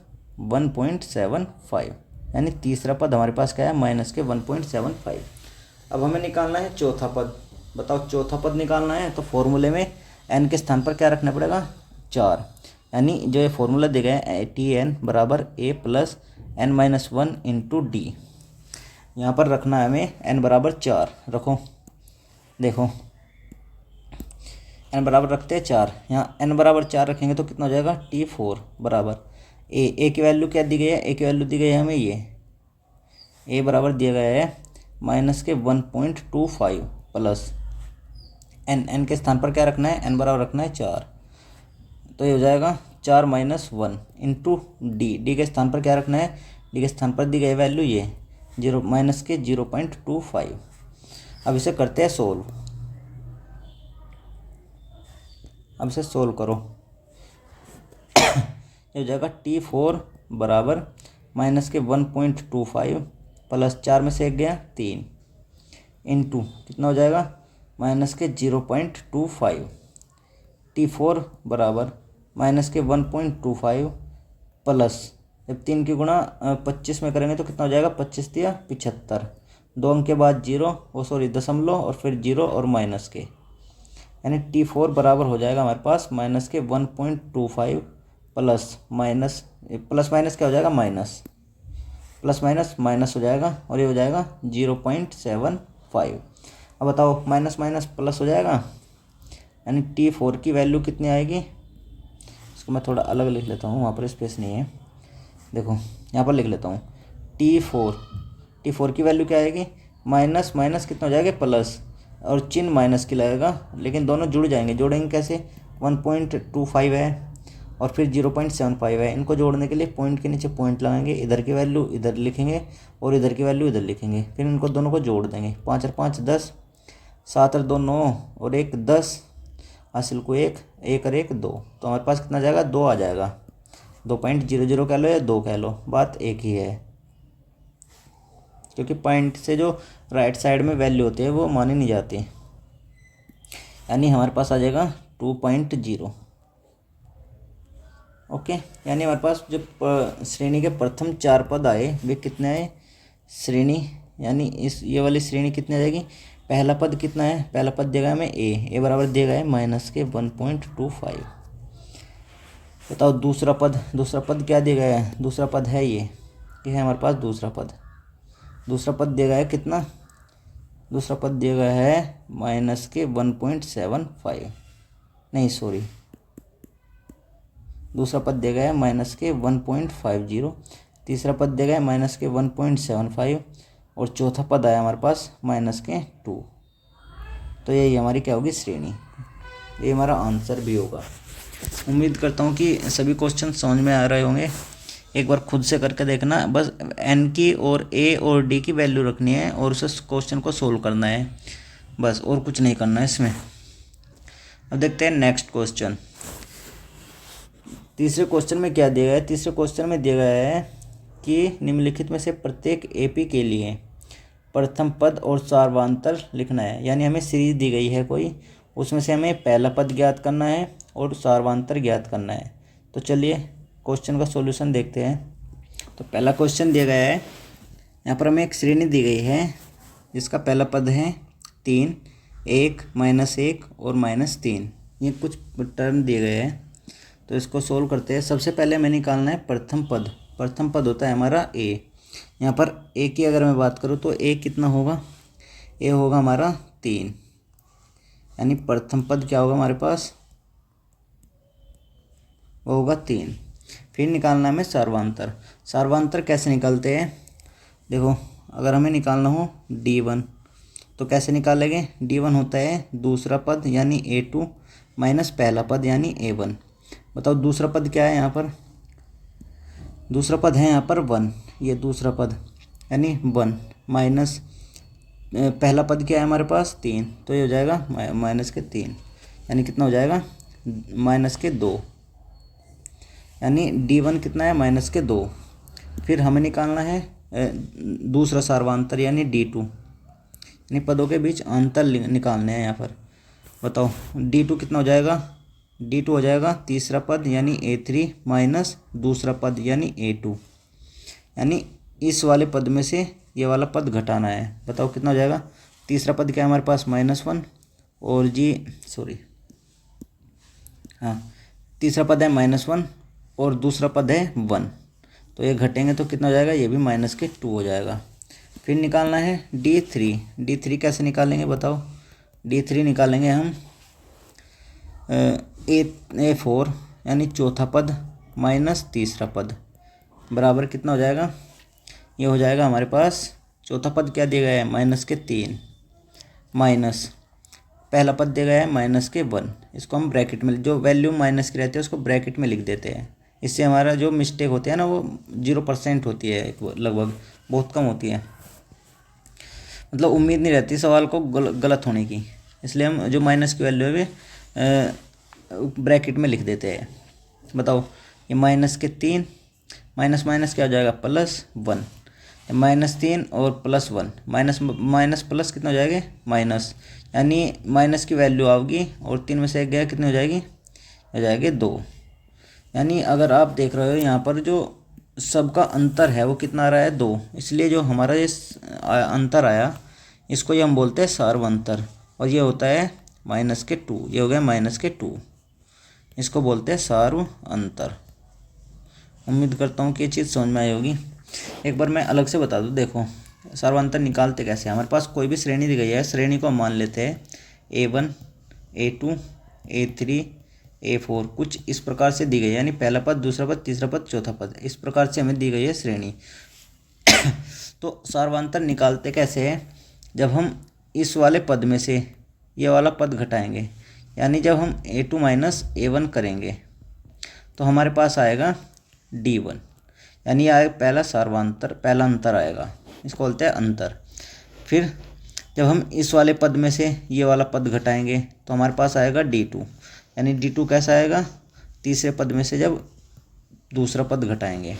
1.75, यानी तीसरा पद हमारे पास क्या है माइनस के 1.75। अब हमें निकालना है चौथा पद। बताओ चौथा पद निकालना है तो फॉर्मूले में n के स्थान पर क्या रखना पड़ेगा 4, यानी जो ये फॉर्मूला दिया गया है tn बराबर a plus n minus 1 into D, यहाँ पर रखना है हमें n बराबर 4 रखो। देखो n बराबर रखते हैं 4, यहाँ n बराबर 4 रखेंगे तो कितना हो जाएगा T4 बराबर ए की वैल्यू क्या दी गई है, ए की वैल्यू दी गई है हमें ये ए बराबर दिया गया है -1.25 प्लस एन के स्थान पर क्या रखना है, एन बराबर रखना है 4, तो ये हो जाएगा 4 - 1 इंटू डी के स्थान पर क्या रखना है, डी के स्थान पर दी गई वैल्यू ये 0.25। अब इसे करते हैं सोल्व। अब इसे सोल्व करो। ये हो जाएगा T4 बराबर -1.25 प्लस 4 में से 1 गया 3 इंटू कितना हो जाएगा -0.25। T4 बराबर -1.25 प्लस जब 3 की गुणा 25 में करेंगे तो कितना हो जाएगा 25 दिया 75, 2 अंक के बाद 0 दशमलव और फिर 0 और माइनस के, यानी T4 बराबर हो जाएगा हमारे पास -1.25 प्लस माइनस क्या हो जाएगा माइनस, प्लस माइनस माइनस हो जाएगा और ये हो जाएगा 0.75। अब बताओ माइनस माइनस प्लस हो जाएगा, यानी T4 की वैल्यू कितनी आएगी, इसको मैं थोड़ा अलग लिख लेता हूँ, वहाँ पर स्पेस नहीं है, देखो यहाँ पर लिख लेता हूँ T4 की वैल्यू क्या आएगी, माइनस माइनस कितना हो जाएगा प्लस और चिन्ह माइनस की लगेगा, लेकिन दोनों जुड़ जाएंगे, जोड़ेंगे कैसे 1.25 है और फिर 0.75 है, इनको जोड़ने के लिए पॉइंट के नीचे पॉइंट लगाएंगे, इधर की वैल्यू इधर लिखेंगे और इधर की वैल्यू इधर लिखेंगे, फिर इनको दोनों को जोड़ देंगे, 5 और 5 10, 7 और 2 9 और 1 10, हासिल को 1 और 1 2, तो हमारे पास कितना जाएगा 2 आ जाएगा, 2.00 कह लो या 2 कह लो, बात एक ही है, क्योंकि पॉइंट से जो राइट साइड में वैल्यू होती है वो मानी नहीं जाती, यानी हमारे पास आ जाएगा 2.0। ओके, यानी हमारे पास जो श्रेणी के प्रथम 4 पद आए वे कितने आए, श्रेणी यानी ये वाली श्रेणी कितनी आ जाएगी, पहला पद कितना है, पहला पद दिया गया हमें ए बराबर दिया गया है -1.25। बताओ दूसरा पद क्या दिया गया है, दूसरा पद है ये है हमारे पास दूसरा पद दिया गया है कितना, दूसरा पद दिया गया है -1.75, नहीं सॉरी, दूसरा पद दिया गया है -1.50, तीसरा पद दिया गया है -1.75 और चौथा पद आया हमारे पास -2। तो यही हमारी क्या होगी श्रेणी, ये हमारा आंसर भी होगा। उम्मीद करता हूँ कि सभी क्वेश्चन समझ में आ रहे होंगे, एक बार खुद से करके देखना, बस एन की और ए और डी की वैल्यू रखनी है और उस क्वेश्चन को सोल्व करना है, बस और कुछ नहीं करना है इसमें। अब देखते हैं नेक्स्ट क्वेश्चन। तीसरे क्वेश्चन में क्या दिया गया है, तीसरे क्वेश्चन में दिया गया है कि निम्नलिखित में से प्रत्येक एपी के लिए प्रथम पद और सार्वधातर लिखना है, यानी हमें सीरीज दी गई है कोई, उसमें से हमें पहला पद ज्ञात करना है और सार्वधातर ज्ञात करना है। तो चलिए क्वेश्चन का सॉल्यूशन देखते हैं। तो पहला क्वेश्चन दिया गया है, यहाँ पर हमें एक श्रेणी दी गई है जिसका पहला पद है 3, 1, -1 और -3, ये कुछ टर्म दिए गए हैं, तो इसको सोल्व करते हैं। सबसे पहले हमें निकालना है प्रथम पद होता है हमारा ए। यहाँ पर ए की अगर मैं बात करूँ तो ए कितना होगा, ए होगा हमारा 3, यानी प्रथम पद क्या होगा हमारे पास, वो होगा 3। फिर निकालना है हमें सार्वधातर कैसे निकालते हैं, देखो अगर हमें निकालना हो D1 तो कैसे निकालेंगे, D1 होता है दूसरा पद यानी A2 माइनस पहला पद यानी A1। बताओ दूसरा पद क्या है, यहाँ पर दूसरा पद है यहाँ पर 1, ये दूसरा पद यानी 1 माइनस पहला पद क्या है हमारे पास 3, तो ये हो जाएगा -3, यानी कितना हो जाएगा -2, यानी D1 कितना है -2। फिर हमें निकालना है दूसरा सार्वधातर यानी D2, यानी पदों के बीच अंतर निकालने हैं यहाँ पर। बताओ D2 कितना हो जाएगा, D2 हो जाएगा तीसरा पद यानी A3 माइनस दूसरा पद यानी A2, यानी इस वाले पद में से ये वाला पद घटाना है। बताओ कितना हो जाएगा, तीसरा पद क्या है हमारे पास -1 और तीसरा पद है -1 और दूसरा पद है 1, तो ये घटेंगे तो कितना हो जाएगा, ये भी -2 हो जाएगा। फिर निकालना है D3 कैसे निकालेंगे बताओ, D3 निकालेंगे हम A4 यानी चौथा पद माइनस तीसरा पद बराबर कितना हो जाएगा, ये हो जाएगा हमारे पास चौथा पद क्या दिया गया है माइनस के 3 माइनस पहला पद दिया गया है माइनस के 1। इसको हम ब्रैकेट में, जो वैल्यू माइनस की रहती है उसको ब्रैकेट में लिख देते हैं। इससे हमारा जो मिस्टेक होती है ना वो 0% होती है, लगभग बहुत कम होती है, मतलब उम्मीद नहीं रहती सवाल को गलत होने की। इसलिए हम जो माइनस की वैल्यू है ब्रैकेट में लिख देते हैं। बताओ ये माइनस के 3 माइनस माइनस क्या हो जाएगा +1, -3 और +1 माइनस माइनस प्लस कितना हो जाएगा माइनस, यानी माइनस की वैल्यू आओगी और 3 में से 1 गया कितनी हो जाएगी, हो जाएगी 2। यानी अगर आप देख रहे हो यहाँ पर जो सबका अंतर है वो कितना आ रहा है 2, इसलिए जो हमारा ये अंतर आया इसको ये हम बोलते हैं सार्व अंतर, और ये होता है -2, ये हो गया -2, इसको बोलते हैं सार्व अंतर। उम्मीद करता हूँ कि ये चीज़ समझ में आई होगी। एक बार मैं अलग से बता दूँ, देखो सार्वंतर निकालते कैसे। हमारे पास कोई भी श्रेणी दी गई है, श्रेणी को हम मान लेते हैं A1 A2 A3 A4 कुछ इस प्रकार से दी गई है, यानी पहला पद दूसरा पद तीसरा पद चौथा पद, इस प्रकार से हमें दी गई है श्रेणी। तो सार्वंतर निकालते कैसे हैं, जब हम इस वाले पद में से ये वाला पद घटाएंगे, यानी जब हम A2 माइनस A1 करेंगे तो हमारे पास आएगा D1, यानी आएगा पहला सार्वंतर, पहला अंतर आएगा, इसको बोलते हैं अंतर। फिर जब हम इस वाले पद में से ये वाला पद घटाएंगे तो हमारे पास आएगा D2, यानी D2 कैसा आएगा, तीसरे पद में से जब दूसरा पद घटाएंगे।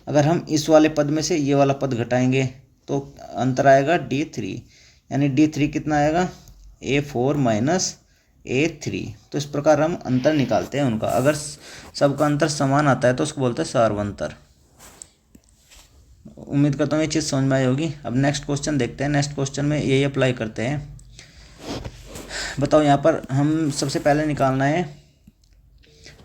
अगर हम इस वाले पद में से ये वाला पद घटाएंगे तो अंतर आएगा D3, यानी D3 कितना आएगा A4 माइनस A3। तो इस प्रकार हम अंतर निकालते हैं उनका। अगर सबका अंतर समान आता है तो उसको बोलते हैं सार्वंतर। उम्मीद करता हूँ ये चीज़ समझ में आई होगी। अब नेक्स्ट क्वेश्चन देखते हैं। नेक्स्ट क्वेश्चन में यही अप्लाई करते हैं। बताओ यहाँ पर हम सबसे पहले निकालना है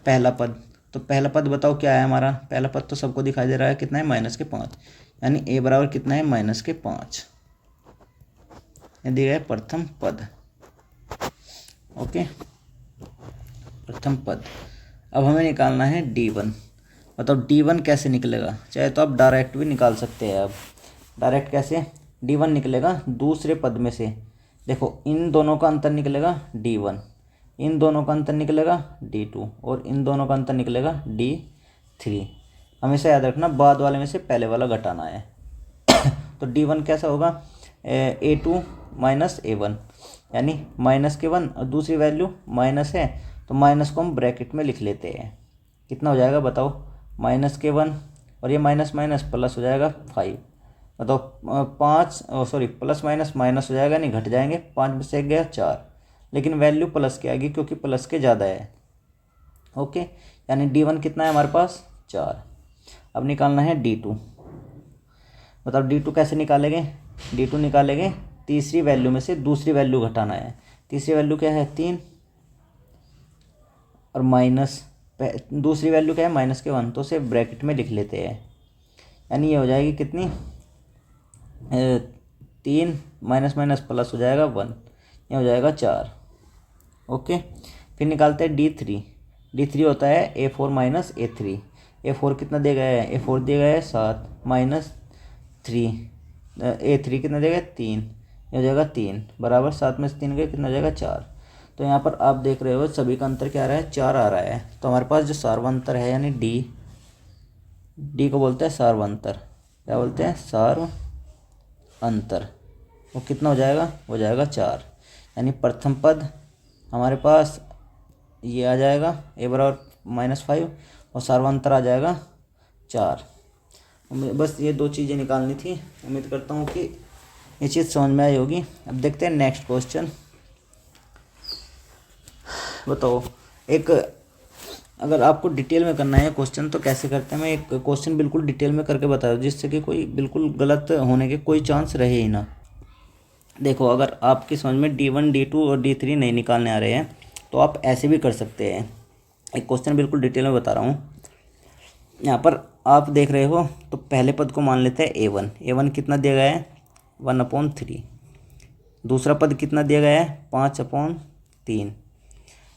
पहला पद। तो पहला पद बताओ क्या है हमारा, पहला पद तो सबको दिखाई दे रहा है, कितना है -5, यानी A बराबर कितना है -5, ये दिया है प्रथम पद। ओके, प्रथम पद। अब हमें निकालना है D1। बताओ D1 कैसे निकलेगा, चाहे तो आप डायरेक्ट भी निकाल सकते हैं। अब डायरेक्ट कैसे, D1 निकलेगा दूसरे पद में से, देखो इन दोनों का अंतर निकलेगा D1, इन दोनों का अंतर निकलेगा D2 और इन दोनों का अंतर निकलेगा D3। हमेशा याद रखना बाद वाले में से पहले वाला घटाना है। तो D1 कैसा होगा, A2 माइनस A1, यानी -1 और दूसरी वैल्यू माइनस है तो माइनस को हम ब्रैकेट में लिख लेते हैं। कितना हो जाएगा बताओ, -1 और ये माइनस माइनस प्लस हो जाएगा 5। बताओ 5 प्लस माइनस माइनस हो जाएगा, नहीं घट जाएंगे, 5 में से 1 गया 4, लेकिन वैल्यू प्लस की आएगी क्योंकि प्लस के ज़्यादा है। ओके, यानी D1 कितना है हमारे पास 4। अब निकालना है D2। बताओ D2 कैसे निकालेंगे, D2 निकालेंगे तीसरी वैल्यू में से दूसरी वैल्यू घटाना है। तीसरी वैल्यू क्या है 3 और माइनस दूसरी वैल्यू क्या है -1, तो उसे ब्रैकेट में लिख लेते हैं। यानी ये हो जाएगी कितनी 3 माइनस माइनस प्लस हो जाएगा 1, ये हो जाएगा 4। ओके, फिर निकालते हैं D3। D3 होता है A4 माइनस A3। A4 कितना दिया गया है, A4 दिया गया है 7 -3, A3 कितना दिया गया 3, ये हो जाएगा 3 बराबर 7 में से 3 गए कितना हो जाएगा 4। तो यहाँ पर आप देख रहे हो सभी का अंतर क्या आ रहा है 4 आ रहा है। तो हमारे पास जो सार्वंतर है यानी D को बोलते हैं सार्वंतर। क्या बोलते हैं, सार्व अंतर। वो कितना हो जाएगा, हो जाएगा 4। यानी प्रथम पद हमारे पास ये आ जाएगा A बराबर -5 और सार्वंतर आ जाएगा 4। बस ये 2 चीज़ें निकालनी थी। उम्मीद करता हूँ कि ये चीज़ समझ में आई होगी। अब देखते हैं नेक्स्ट क्वेश्चन। बताओ एक, अगर आपको डिटेल में करना है क्वेश्चन तो कैसे करते हैं, मैं एक क्वेश्चन बिल्कुल डिटेल में करके बता दूँ जिससे कि कोई बिल्कुल गलत होने के कोई चांस रहे ही ना। देखो अगर आपकी समझ में D1 D2 और D3 नहीं निकालने आ रहे हैं तो आप ऐसे भी कर सकते हैं। एक क्वेश्चन बिल्कुल डिटेल में बता रहा हूँ। यहाँ पर आप देख रहे हो तो पहले पद को मान लेते हैं A1। A1 कितना दिया गया है 1/3, दूसरा पद कितना दिया गया है 5/3।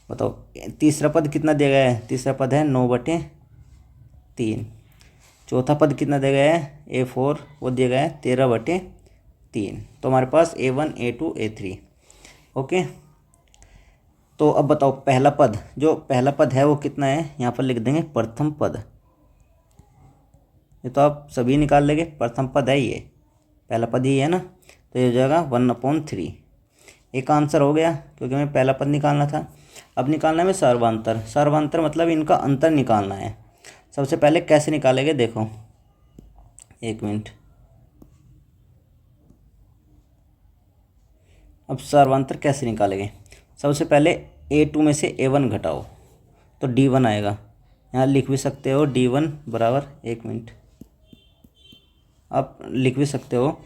बताओ तीसरा पद कितना दिया गया है, तीसरा पद है 9/3। चौथा पद कितना दिया गया है A4, वो दिया गया है 13/3। तो हमारे पास A1 A2 A3। ओके, तो अब बताओ पहला पद, जो पहला पद है वो कितना है, यहाँ पर लिख देंगे प्रथम पद। ये तो आप सभी निकाल लेंगे, प्रथम पद है ये, पहला पद ही है ना, तो ये हो जाएगा 1/3। एक आंसर हो गया क्योंकि हमें पहला पद निकालना था। अब निकालना है हमें सर्वांतर। सर्वांतर मतलब इनका अंतर निकालना है। सबसे पहले कैसे निकालेंगे देखो, एक मिनट। अब सर्वांतर कैसे निकालेंगे, सबसे पहले A2 में से A1 घटाओ तो D1 आएगा। यहाँ लिख भी सकते हो D1 बराबर, एक मिनट, आप लिख भी सकते हो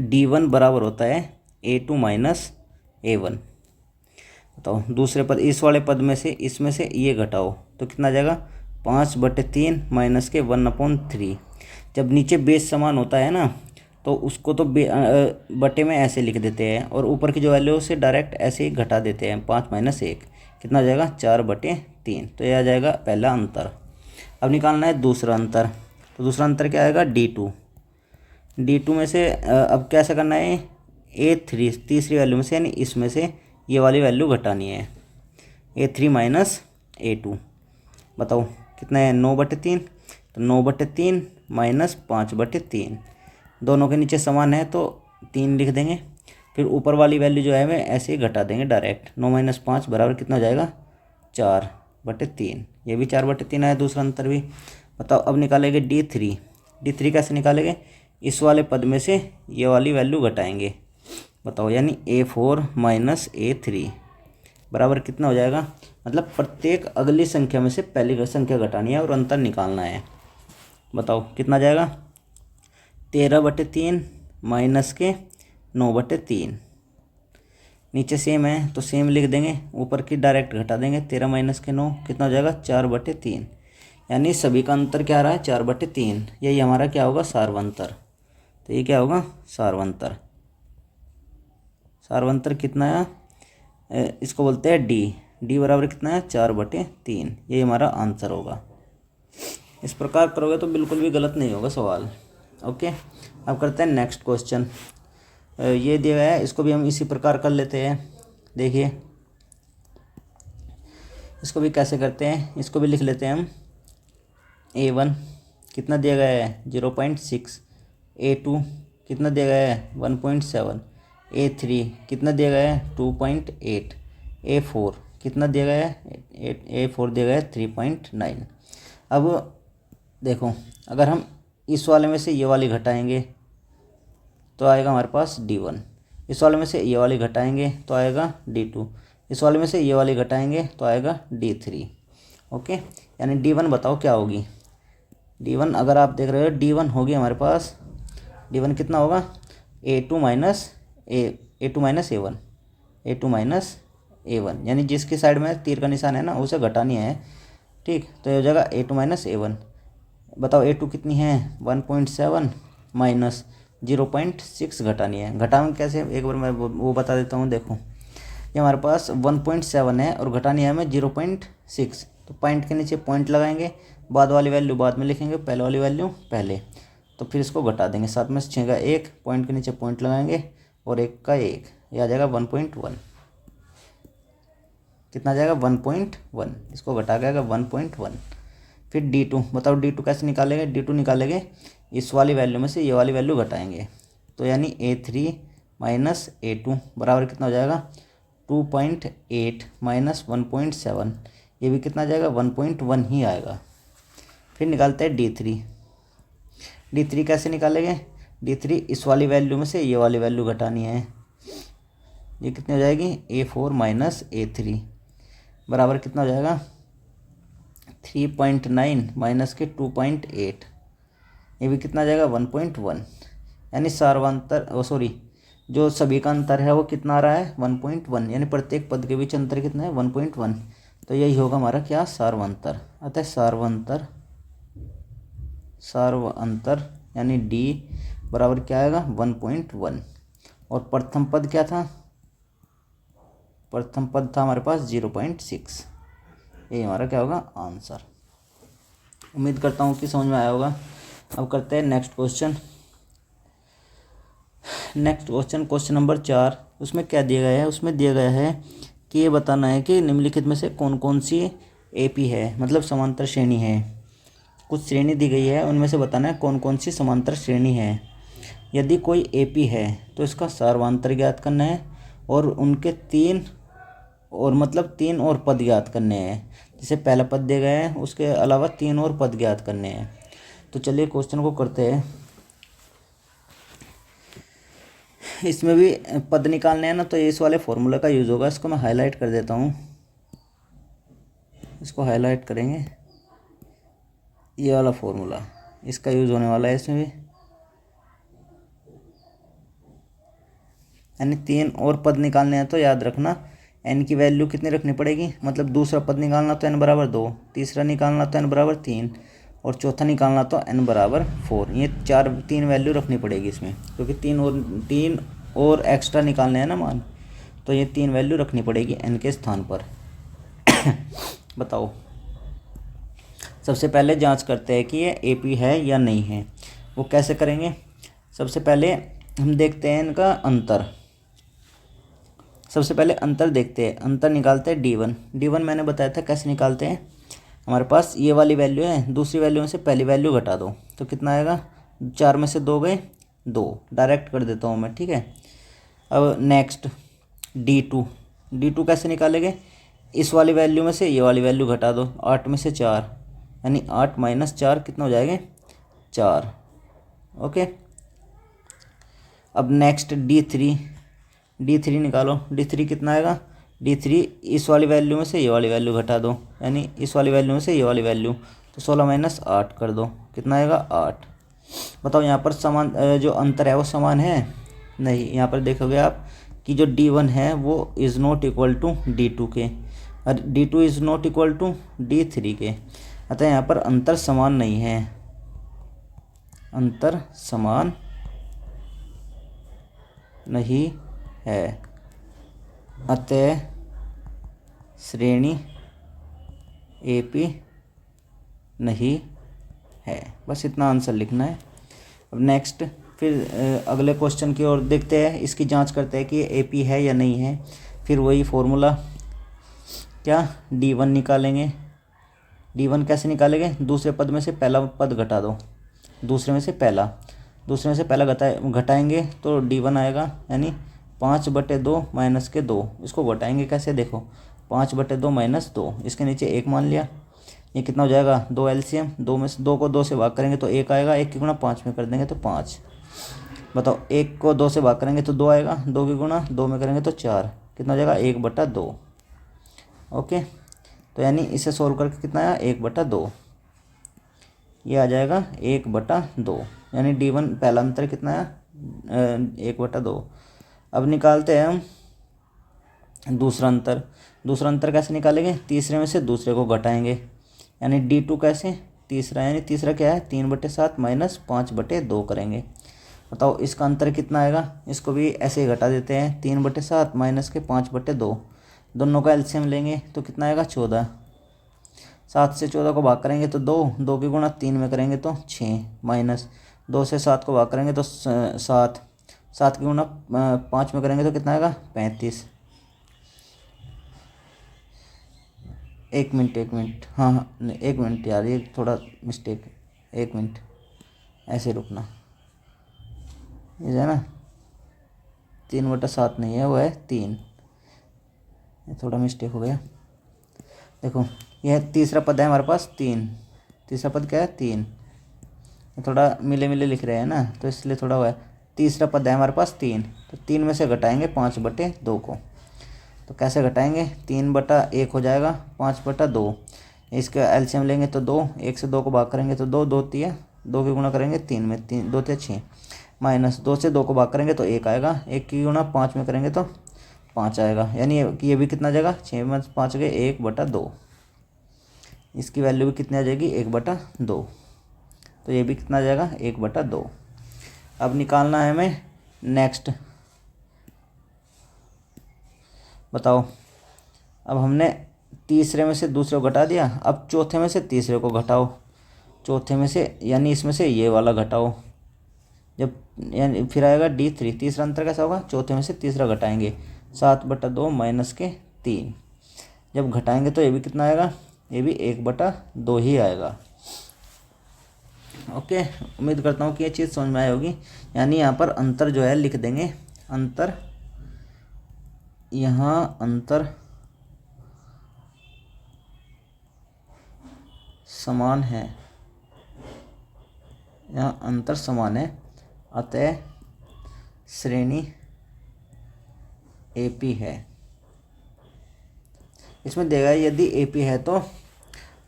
D1 बराबर होता है A2 माइनस A1। बताओ दूसरे पद, इस वाले पद में से इसमें से ये घटाओ तो कितना आ जाएगा 5/3 माइनस के 1/3। जब नीचे बेस समान होता है ना तो उसको तो बटे में ऐसे लिख देते हैं और ऊपर की जो वैल्यू है उसे डायरेक्ट ऐसे ही घटा देते हैं। 5 - 1 कितना आ जाएगा 4/3। तो ये आ जाएगा पहला अंतर। अब निकालना है दूसरा अंतर। तो दूसरा अंतर क्या आएगा D2। D2 में से अब कैसे करना है A3, तीसरी वैल्यू में से, यानी इसमें से ये वाली वैल्यू घटानी है। A3 माइनस A2 बताओ कितना है 9/3। तो 9/3 माइनस 5/3, दोनों के नीचे समान है तो 3 लिख देंगे। फिर ऊपर वाली वैल्यू जो है हमें ऐसे ही घटा देंगे डायरेक्ट। 9 - 5 बराबर कितना हो जाएगा 4/3। ये भी 4/3 आया दूसरा अंतर भी। बताओ अब निकालेंगे D3। D3 कैसे निकालेंगे, इस वाले पद में से ये वाली वैल्यू घटाएंगे। बताओ यानी A4 माइनस A3 बराबर कितना हो जाएगा, मतलब प्रत्येक अगली संख्या में से पहली संख्या घटानी है और अंतर निकालना है। बताओ कितना आ जाएगा 13/3 माइनस के 9/3। नीचे सेम है तो सेम लिख देंगे, ऊपर की डायरेक्ट घटा देंगे। 13 माइनस के 9 कितना हो जाएगा 4/3। यानी सभी का अंतर क्या रहा है 4/3। यही हमारा क्या होगा सार्वंतर। तो ये क्या होगा सार्वंतर। सार्वंतर कितना है, इसको बोलते हैं D बराबर कितना है 4/3। ये हमारा आंसर होगा। इस प्रकार करोगे तो बिल्कुल भी गलत नहीं होगा सवाल। ओके, अब करते हैं नेक्स्ट क्वेश्चन। ये दिया गया है, इसको भी हम इसी प्रकार कर लेते हैं। देखिए इसको भी कैसे करते हैं, इसको भी लिख लेते हैं हम। A1 कितना दिया गया है 0.6, A2 कितना दिया गया है 1.7, A3 कितना दिया गया है 2.8, A4 कितना दिया गया है A4 दिया गया है 3.9। अब देखो अगर हम इस वाले में से ये वाली घटाएंगे तो आएगा हमारे पास D1। इस वाले में से ये वाली घटाएंगे तो आएगा D2। इस वाले में से ये वाली घटाएंगे तो आएगा D3। ओके, यानी D1 बताओ क्या होगी। D1 अगर आप देख रहे हो D1 होगी हमारे पास, D1 कितना होगा A2 minus A1, A2 minus A1, यानी जिसकी साइड में तीर का निशान है ना उसे घटानी है। ठीक, तो ये हो जाएगा A2 माइनस A1। बताओ A2 कितनी है 1.7 माइनस 0.6 घटानी है। घटाऊँ कैसे, एक बार मैं वो बता देता हूँ। देखो ये हमारे पास 1.7 है और घटानी है हमें 0.6। तो पॉइंट के नीचे पॉइंट लगाएंगे, बाद वाली वैल्यू बाद में लिखेंगे, पहले वाली वैल्यू पहले। तो फिर इसको घटा देंगे, 7 में से 6 का 1, पॉइंट के नीचे पॉइंट लगाएंगे और 1 का 1, ये आ जाएगा 1.1। कितना आ जाएगा 1.1, इसको घटा के आएगा 1.1। फिर D2 बताओ D2 कैसे निकालेंगे। D2 निकालेंगे इस वाली वैल्यू में से ये वाली वैल्यू घटाएंगे, तो यानी A3 माइनस A2 बराबर कितना हो जाएगा 2.8 माइनस 1.7। ये भी कितना आ जाएगा 1.1 ही आएगा। फिर निकालते हैं D3। D3 कैसे निकालेंगे, D3 इस वाली वैल्यू में से ये वाली वैल्यू घटानी है। ये कितनी हो जाएगी A4 माइनस A3 बराबर कितना हो जाएगा 3.9 माइनस के 2.8। ये भी कितना आ जाएगा 1.1। यानी सार्वंतर जो सभी का अंतर है वो कितना आ रहा है 1.1, यानी प्रत्येक पद के बीच अंतर कितना है 1.1। तो यही होगा हमारा क्या सार्वंतर। अतः सार्वंतर यानी D बराबर क्या आएगा 1.1। और प्रथम पद क्या था, प्रथम पद था हमारे पास 0.6। ये हमारा क्या होगा आंसर। उम्मीद करता हूँ कि समझ में आया होगा। अब करते हैं नेक्स्ट क्वेश्चन। Question number 4। उसमें क्या दिया गया है, उसमें दिया गया है कि ये बताना है कि निम्नलिखित में से कौन कौन सी एपी है, मतलब समांतर श्रेणी है। कुछ श्रेणी दी गई है, उनमें से बताना है कौन कौन सी समांतर श्रेणी है। यदि कोई एपी है तो इसका सार्वधातुक ज्ञात करना है और उनके तीन और पद ज्ञात करने हैं। जैसे पहला पद दिया गया है, उसके अलावा 3 और पद ज्ञात करने हैं। तो चलिए क्वेश्चन को करते हैं। इसमें भी पद निकालने हैं ना, तो इस वाले फॉर्मूला का यूज़ होगा। इसको मैं हाईलाइट कर देता हूँ, इसको हाईलाइट करेंगे। ये वाला फॉर्मूला इसका यूज़ होने वाला है इसमें भी। यानी 3 और पद निकालने हैं तो याद रखना n की वैल्यू कितनी रखनी पड़ेगी, मतलब दूसरा पद निकालना तो n बराबर 2, तीसरा निकालना तो n बराबर 3 और चौथा निकालना तो n बराबर 4। ये 3 वैल्यू रखनी पड़ेगी इसमें, क्योंकि 3 और एक्स्ट्रा निकालने हैं ना मान, तो ये 3 वैल्यू रखनी पड़ेगी n के स्थान पर। बताओ, सबसे पहले जांच करते हैं कि ये एपी है या नहीं है। वो कैसे करेंगे, सबसे पहले हम देखते हैं इनका अंतर। सबसे पहले अंतर देखते हैं, अंतर निकालते हैं d1 मैंने बताया था कैसे निकालते हैं। हमारे पास ये वाली वैल्यू है, दूसरी वैल्यू में से पहली वैल्यू घटा दो तो कितना आएगा, 4 में से 2 गए 2, डायरेक्ट कर देता हूँ मैं, ठीक है। अब नेक्स्ट d2 कैसे निकालेंगे, इस वाली वैल्यू में से ये वाली वैल्यू घटा दो, 8 में से 4, यानी 8 माइनस 4 कितना हो जाएगा 4। ओके। अब नेक्स्ट d3 निकालो, d3 कितना आएगा, d3 इस वाली वैल्यू में से ये वाली वैल्यू घटा दो, यानी इस वाली वैल्यू में से ये वाली वैल्यू, तो 16 माइनस 8 कर दो, कितना आएगा 8। बताओ यहाँ पर समान जो अंतर है वो समान है नहीं। यहाँ पर देखोगे आप कि जो d1 है वो is not equal to d2 के, और d2 is not equal to d3 के। अतः यहाँ पर अंतर समान नहीं है, अंतर समान नहीं है, अतः श्रेणी एपी नहीं है। बस इतना आंसर लिखना है। अब नेक्स्ट फिर अगले क्वेश्चन की ओर देखते हैं, इसकी जांच करते हैं कि ये एपी है या नहीं है। फिर वही फॉर्मूला क्या, d1 निकालेंगे। d1 कैसे निकालेंगे, दूसरे पद में से पहला पद घटा दो, दूसरे में से पहला घटाएंगे तो d1 आएगा, यानी 5/2 माइनस के 2। इसको घटाएंगे कैसे, देखो 5/2 माइनस 2, इसके नीचे 1 मान लिया। ये कितना हो जाएगा, 2 एलसीएम, 2 में से 2 को 2 से भाग करेंगे तो 1 आएगा, 1 की गुणा 5 में कर देंगे तो 5। बताओ 1 को 2 से भाग करेंगे तो 2 आएगा, 2 की गुणा 2 में करेंगे तो 4, कितना हो जाएगा 1/2। ओके, तो यानी इसे सोल्व करके कितना आया 1/2, ये आ जाएगा 1/2, यानी d1 पहला अंतर कितना आया 1/2। अब निकालते हैं हम दूसरा अंतर कैसे निकालेंगे, तीसरे में से दूसरे को घटाएंगे, यानी d2 कैसे, तीसरा क्या है 3/7 माइनस 5/2 करेंगे। बताओ इसका अंतर कितना आएगा, इसको भी ऐसे ही घटा देते हैं, 3/7 माइनस के 5/2, दोनों का एलसीएम लेंगे तो कितना आएगा 14। 7 से 14 को भाग करेंगे तो 2 की गुणा 3 में करेंगे तो 6, माइनस 2 से 7 को भाग करेंगे तो 7 की गुणा 5 में करेंगे तो कितना आएगा 35। एक मिनट हाँ 1 मिनट यार, ये थोड़ा मिस्टेक, 1 मिनट ऐसे रुकना, ये है ना 3/7 नहीं है, वो है 3, ये थोड़ा मिस्टेक हो गया। देखो यह तीसरा पद है हमारे पास 3, तीसरा पद क्या है 3, थोड़ा मिले लिख रहे हैं ना तो इसलिए थोड़ा हुआ है। तीसरा पद है हमारे पास 3, तो 3 में से घटाएंगे 5/2 को, तो कैसे घटाएंगे, 3/1 हो जाएगा 5/2, इसका एलसीएम लेंगे तो 2, 1 से 2 को भाग करेंगे तो 2 3, 2 की गुणा करेंगे 3 में, 2 3 6, माइनस 2 से 2 को भाग करेंगे तो 1 आएगा, 1 की गुणा 5 में करेंगे तो 5 आएगा, यानी ये भी कितना आ जाएगा 6 में 5 गए 1/2, इसकी वैल्यू भी कितनी आ जाएगी 1/2, तो ये भी कितना आ जाएगा 1/2। अब निकालना है हमें नेक्स्ट बताओ, अब हमने तीसरे में से दूसरे को घटा दिया, अब चौथे में से तीसरे को घटाओ, चौथे में से यानी इसमें से ये वाला घटाओ, जब यानी फिर आएगा D3। तीसरा अंतर कैसा होगा, चौथे में से तीसरा घटाएंगे, 7/2 माइनस के 3। जब घटाएंगे तो ये भी कितना आएगा, ये भी 1/2 ही आएगा। ओके, उम्मीद करता हूँ कि ये चीज़ समझ में आई होगी। यानी यहाँ पर अंतर जो है लिख देंगे, अंतर, यहाँ अंतर समान है, यहाँ अंतर समान है, अतः श्रेणी AP है। इसमें देगा यदि AP है तो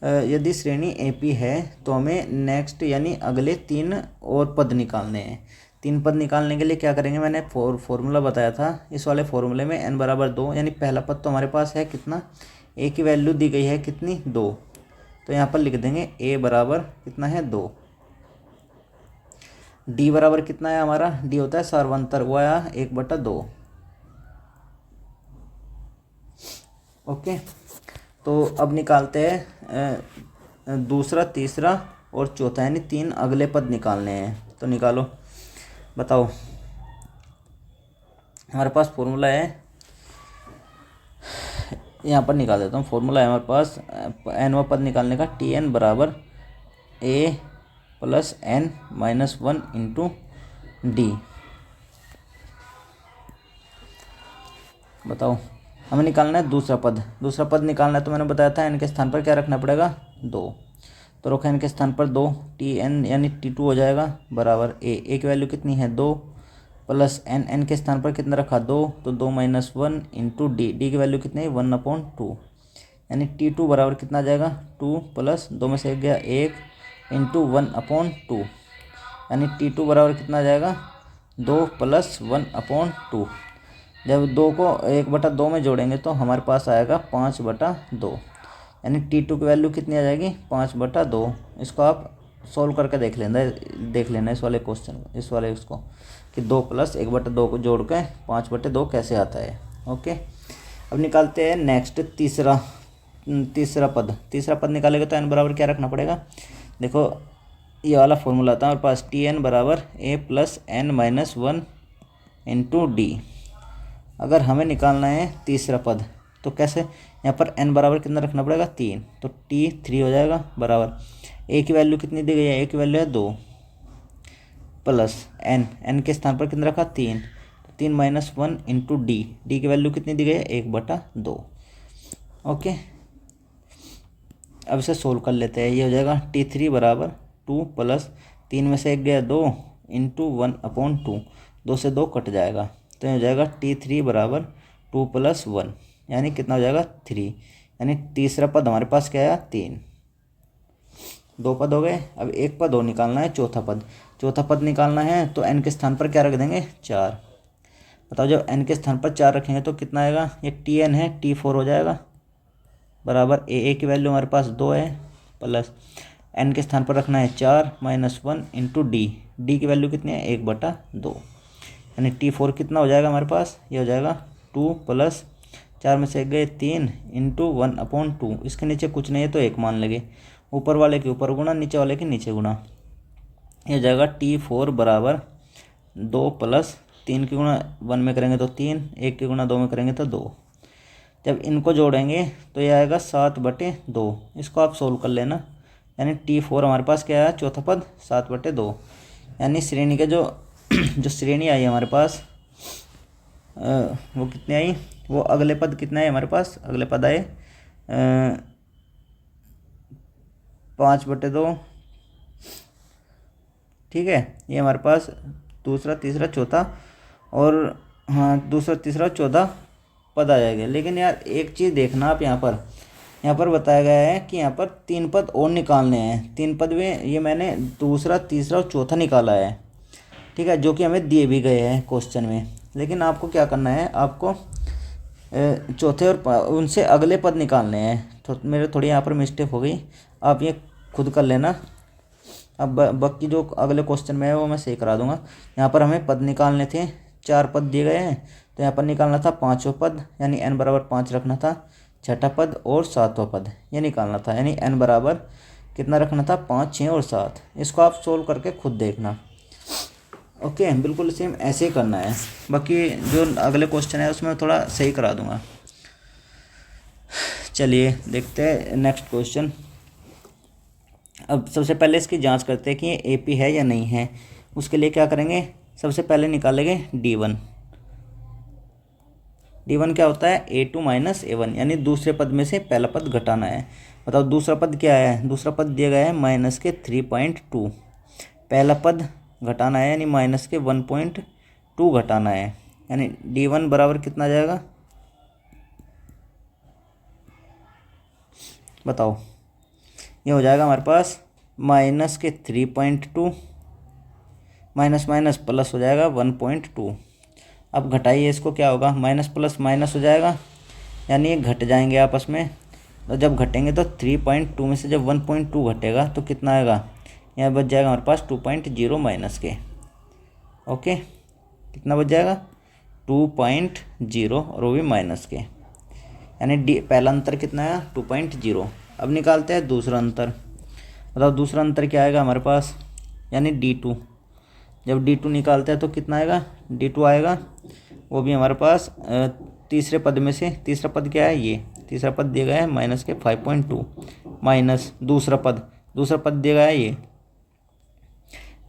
यदि श्रेणी AP है तो हमें नेक्स्ट यानी अगले 3 और पद निकालने हैं। 3 पद निकालने के लिए क्या करेंगे, मैंने फॉर्मूला बताया था। इस वाले फॉर्मूले में n=2 यानी पहला पद तो हमारे पास है कितना, a की वैल्यू दी गई है कितनी, 2। तो यहाँ पर लिख देंगे a बराबर कितना है, 2। d बराबर कितना है हमारा, d होता है सार्वंतर, वो आया 1/2। ओके, तो अब निकालते हैं दूसरा, तीसरा और चौथा, यानी 3 अगले पद निकालने हैं। तो निकालो, बताओ, हमारे पास फॉर्मूला है, यहाँ पर निकाल देता हूँ। फॉर्मूला है हमारे पास nवां पद निकालने का, Tn बराबर a + n-1 इंटू डी। बताओ, हमें निकालना है दूसरा पद। दूसरा पद निकालना है तो मैंने बताया था n के स्थान पर क्या रखना पड़ेगा, 2। तो रखो n के स्थान पर 2, Tn यानी T2 हो जाएगा बराबर a की वैल्यू कितनी है, 2 प्लस n के स्थान पर कितना रखा, 2, तो 2 - 1 इंटू डी की वैल्यू कितनी है, 1/2, यानी T2 बराबर कितना आ जाएगा, 2 प्लस 2 में से 1 गया 1 इंटू 1/2, यानी T2 बराबर कितना आ जाएगा, 2 प्लस 1/2। जब 2 को 1/2 में जोड़ेंगे तो हमारे पास आएगा 5/2, यानी T2 की वैल्यू कितनी आ जाएगी, 5/2। इसको आप सोल्व करके देख लेना इस वाले क्वेश्चन, इस वाले उसको, कि 2 प्लस 1/2 को जोड़ के 5/2 कैसे आता है। ओके, अब निकालते हैं नेक्स्ट तीसरा पद। तीसरा पद निकालेगा तो n बराबर क्या रखना पड़ेगा, देखो ये वाला फॉर्मूला था हमारे पास, Tn बराबर a + n-1 इंटू डी। अगर हमें निकालना है तीसरा पद तो कैसे, यहाँ पर n बराबर कितना रखना पड़ेगा, 3, तो T3 हो जाएगा बराबर a की वैल्यू कितनी दी गई है, a की वैल्यू है 2 प्लस n के स्थान पर कितना रखा, 3, तो 3 - 1 इंटू डी की वैल्यू कितनी दी गई है, 1/2। ओके, अब इसे सोल्व कर लेते हैं। ये हो जाएगा T3 बराबर 2 प्लस 3 में से 1 गया 2 इंटू 1/2, 2 से 2 कट जाएगा, तो ये हो जाएगा T3 बराबर 2 + 1, यानी कितना हो जाएगा, 3। यानी तीसरा पद हमारे पास क्या आया, 3। 2 पद हो गए। अब एक पद और निकालना है, चौथा पद। चौथा पद निकालना है तो n के स्थान पर क्या रख देंगे, 4। बताओ, जब n के स्थान पर 4 रखेंगे तो कितना आएगा, ये Tn है, T4 हो जाएगा बराबर a की वैल्यू हमारे पास 2 है, प्लस n के स्थान पर रखना है 4 - 1 इंटू डी की वैल्यू कितनी है, 1/2, यानी T4 कितना हो जाएगा हमारे पास, ये हो जाएगा 2 प्लस 4 में से 1 गए 3 इंटू 1/2। इसके नीचे कुछ नहीं है तो 1 मान लगे, ऊपर वाले के ऊपर गुना, नीचे वाले के नीचे गुना। ये हो जाएगा T4 बराबर 2 प्लस 3 की गुणा 1 में करेंगे तो 3, 1 की गुणा 2 में करेंगे तो 2। जब इनको जोड़ेंगे तो ये आएगा 7/2। इसको आप सोल्व कर लेना, यानी T4 हमारे पास क्या है, चौथा पद 7/2, यानी श्रेणी के जो श्रेणी आई हमारे पास वो कितनी आई, वो अगले पद कितना है हमारे पास, अगले पद आए 5/2। ठीक है, ये हमारे पास दूसरा, तीसरा, चौथा और हाँ दूसरा, तीसरा, चौथा पद आ जाएगा। लेकिन यार एक चीज़ देखना आप, यहाँ पर बताया गया है कि यहाँ पर 3 पद और निकालने हैं। 3 पद में ये मैंने दूसरा, तीसरा और चौथा निकाला है, ठीक है, जो कि हमें दिए भी गए हैं क्वेश्चन में। लेकिन आपको क्या करना है, आपको चौथे और उनसे अगले पद निकालने हैं। तो मेरे थोड़ी यहाँ पर मिस्टेक हो गई, आप ये खुद कर लेना। अब बाकी जो अगले क्वेश्चन में है वो मैं सही करा दूंगा। यहाँ पर हमें पद निकालने थे 4 पद दिए गए हैं, तो यहाँ पर निकालना था 5वां पद, यानी n बराबर 5 रखना था, छठा पद और 7वां पद ये निकालना था, यानी n बराबर कितना रखना था, 5, 6 और 7। इसको आप सोल्व करके खुद देखना। ओके, बिल्कुल सेम ऐसे ही करना है। बाकी जो अगले क्वेश्चन है उसमें थोड़ा सही करा दूंगा। चलिए देखते हैं नेक्स्ट क्वेश्चन। अब सबसे पहले इसकी जांच करते हैं कि ये एपी है या नहीं है। उसके लिए क्या करेंगे, सबसे पहले निकालेंगे D1। D1 क्या होता है, A2 माइनस A1, यानी दूसरे पद में से पहला पद घटाना है। बताओ दूसरा पद क्या है, दूसरा पद दिया गया है माइनस के 3.2, पहला पद घटाना है यानी माइनस के 1.2 घटाना है, यानी D1 बराबर कितना जाएगा, बताओ। ये हो जाएगा हमारे पास माइनस के 3.2 माइनस माइनस प्लस हो जाएगा 1.2। अब घटाइए इसको, क्या होगा, माइनस प्लस माइनस हो जाएगा, यानी ये घट जाएंगे आपस में। तो जब घटेंगे तो 3.2 में से जब 1.2 घटेगा तो कितना आएगा, यहाँ बच जाएगा हमारे पास 2.0 माइनस के। ओके, कितना बच जाएगा, 2.0 और वो भी माइनस के, यानी पहला अंतर कितना आया, 2.0। अब निकालते हैं दूसरा अंतर। बताओ दूसरा अंतर क्या आएगा हमारे पास, यानी D2। जब D2 निकालते हैं तो कितना आएगा, D2 आएगा, वो भी हमारे पास तीसरे पद में से, तीसरा पद क्या है, ये तीसरा पद दिया गया है माइनस के 5.2 माइनस दूसरा पद दिया गया है ये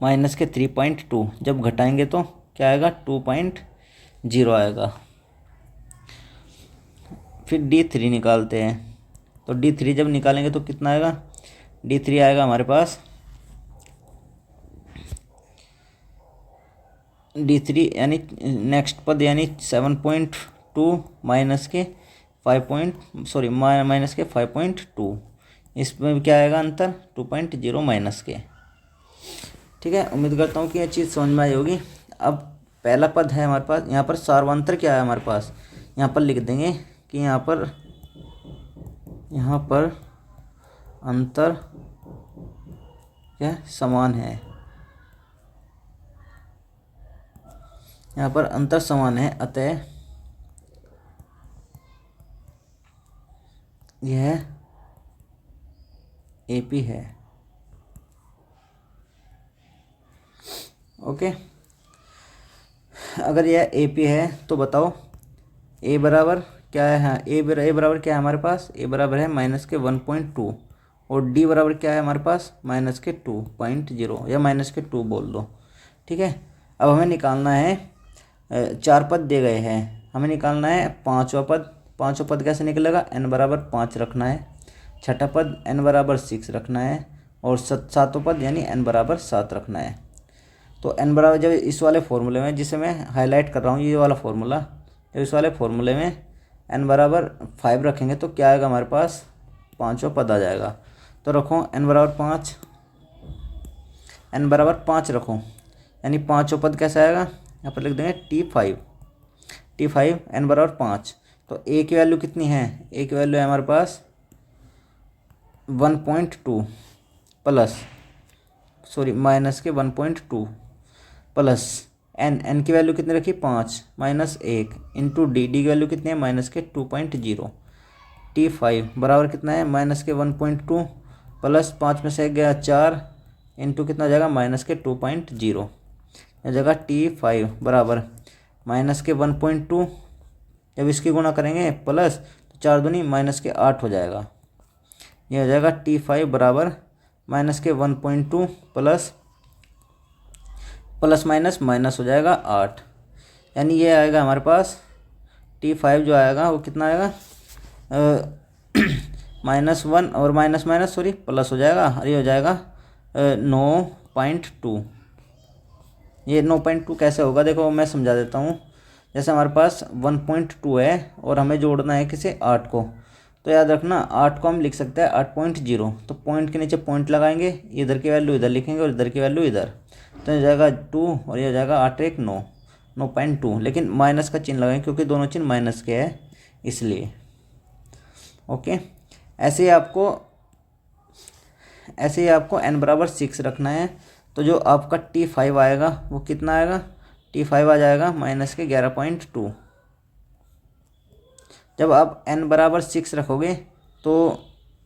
माइनस के 3.2। जब घटाएंगे तो क्या आएगा, 2.0 आएगा। फिर D3 निकालते हैं, तो D3 जब निकालेंगे तो कितना आएगा, D3 आएगा हमारे पास D3 यानी नेक्स्ट पद यानी 7.2 माइनस के 5.2। इसमें क्या आएगा अंतर, 2.0 माइनस के। ठीक है, उम्मीद करता हूँ कि ये चीज़ समझ में आई होगी। अब पहला पद है हमारे पास, यहाँ पर सार्वंतर क्या है हमारे पास, यहाँ पर लिख देंगे कि यहाँ पर अंतर क्या समान है, यहाँ पर अंतर समान है, अतः यह एपी है। ओके, अगर यह एपी है तो बताओ ए बराबर क्या है, हाँ ए बराबर क्या है हमारे पास, ए बराबर है माइनस के 1.2 और डी बराबर क्या है हमारे पास, माइनस के 2.0 या माइनस के 2 बोल दो। ठीक है, अब हमें निकालना है, 4 पद दे गए हैं, हमें निकालना है 5वां पद। 5वां पद कैसे निकलेगा, n बराबर 5 रखना है, छठा पद n बराबर 6 रखना है और 7वां पद यानी n बराबर 7 रखना है। तो n बराबर जब इस वाले फॉर्मूले में, जिसे मैं हाईलाइट कर रहा हूँ ये वाला फॉर्मूला, जब इस वाले फॉर्मूले में n बराबर 5 रखेंगे तो क्या आएगा हमारे पास, 5वां पद आ जाएगा। तो रखो n बराबर 5 रखो, यानी 5वां पद कैसे आएगा, यहाँ पर लिख देंगे T5 n बराबर 5। तो a की वैल्यू कितनी है, a की वैल्यू है हमारे पास 1.2 माइनस के 1.2 प्लस n की वैल्यू कितनी रखी, 5 माइनस 1 इंटू डी की वैल्यू कितनी है, माइनस के 2.0। T5 बराबर कितना है, माइनस के 1.2 प्लस 5 में से गया 4 इंटू कितना हो जाएगा, माइनस के 2.0। यह जगह T5 बराबर माइनस के 1.2, जब इसकी गुणा करेंगे प्लस तो 4 दूनी माइनस के 8 हो जाएगा। यह हो जाएगा T5 बराबर माइनस के 1.2 प्लस माइनस हो जाएगा 8, यानी ये आएगा हमारे पास T5 जो आएगा वो कितना आएगा, -1 और प्लस हो जाएगा, और ये हो जाएगा 9.2। ये 9.2 कैसे होगा, देखो मैं समझा देता हूँ। जैसे हमारे पास 1.2 है और हमें जोड़ना है किसे, 8 को, तो याद रखना 8 को हम लिख सकते हैं 8.0, तो पॉइंट के नीचे पॉइंट लगाएंगे, इधर की वैल्यू इधर लिखेंगे और इधर की वैल्यू इधर, तो ये जाएगा 2 और ये जाएगा 8 1 9 9.2, लेकिन माइनस का चिन्ह लगाएंगे क्योंकि दोनों चिन्ह माइनस के है इसलिए। ओके, ऐसे ही आपको n बराबर 6 रखना है। तो जो आपका T5 आएगा वो कितना आएगा, T5 आ जाएगा -11.2। जब आप n बराबर 6 रखोगे तो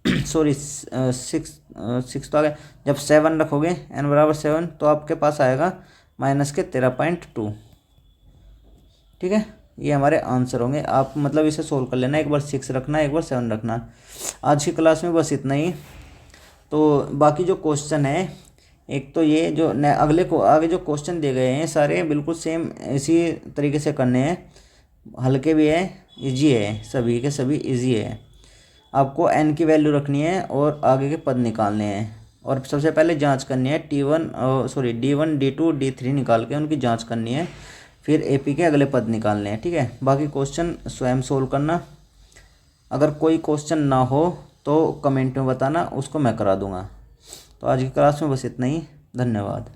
सॉरी 6 तो आ गया। जब 7 रखोगे n बराबर 7 तो आपके पास आएगा -13.2। ठीक है, ये हमारे आंसर होंगे। आप मतलब इसे सोल्व कर लेना, एक बार 6 रखना, एक बार 7 रखना। आज की क्लास में बस इतना ही। तो बाकी जो क्वेश्चन है, एक तो ये जो आगे जो क्वेश्चन दिए गए हैं सारे बिल्कुल सेम इसी तरीके से करने हैं। हल्के भी है, इजी है, सभी के सभी इजी है। आपको n की वैल्यू रखनी है और आगे के पद निकालने हैं। और सबसे पहले जांच करनी है D1 D2 D3 निकाल के उनकी जांच करनी है, फिर AP के अगले पद निकालने हैं। ठीक है, बाकी क्वेश्चन स्वयं सोल्व करना। अगर कोई क्वेश्चन ना हो तो कमेंट में बताना, उसको मैं करा दूंगा। तो आज की क्लास में बस इतना ही। धन्यवाद।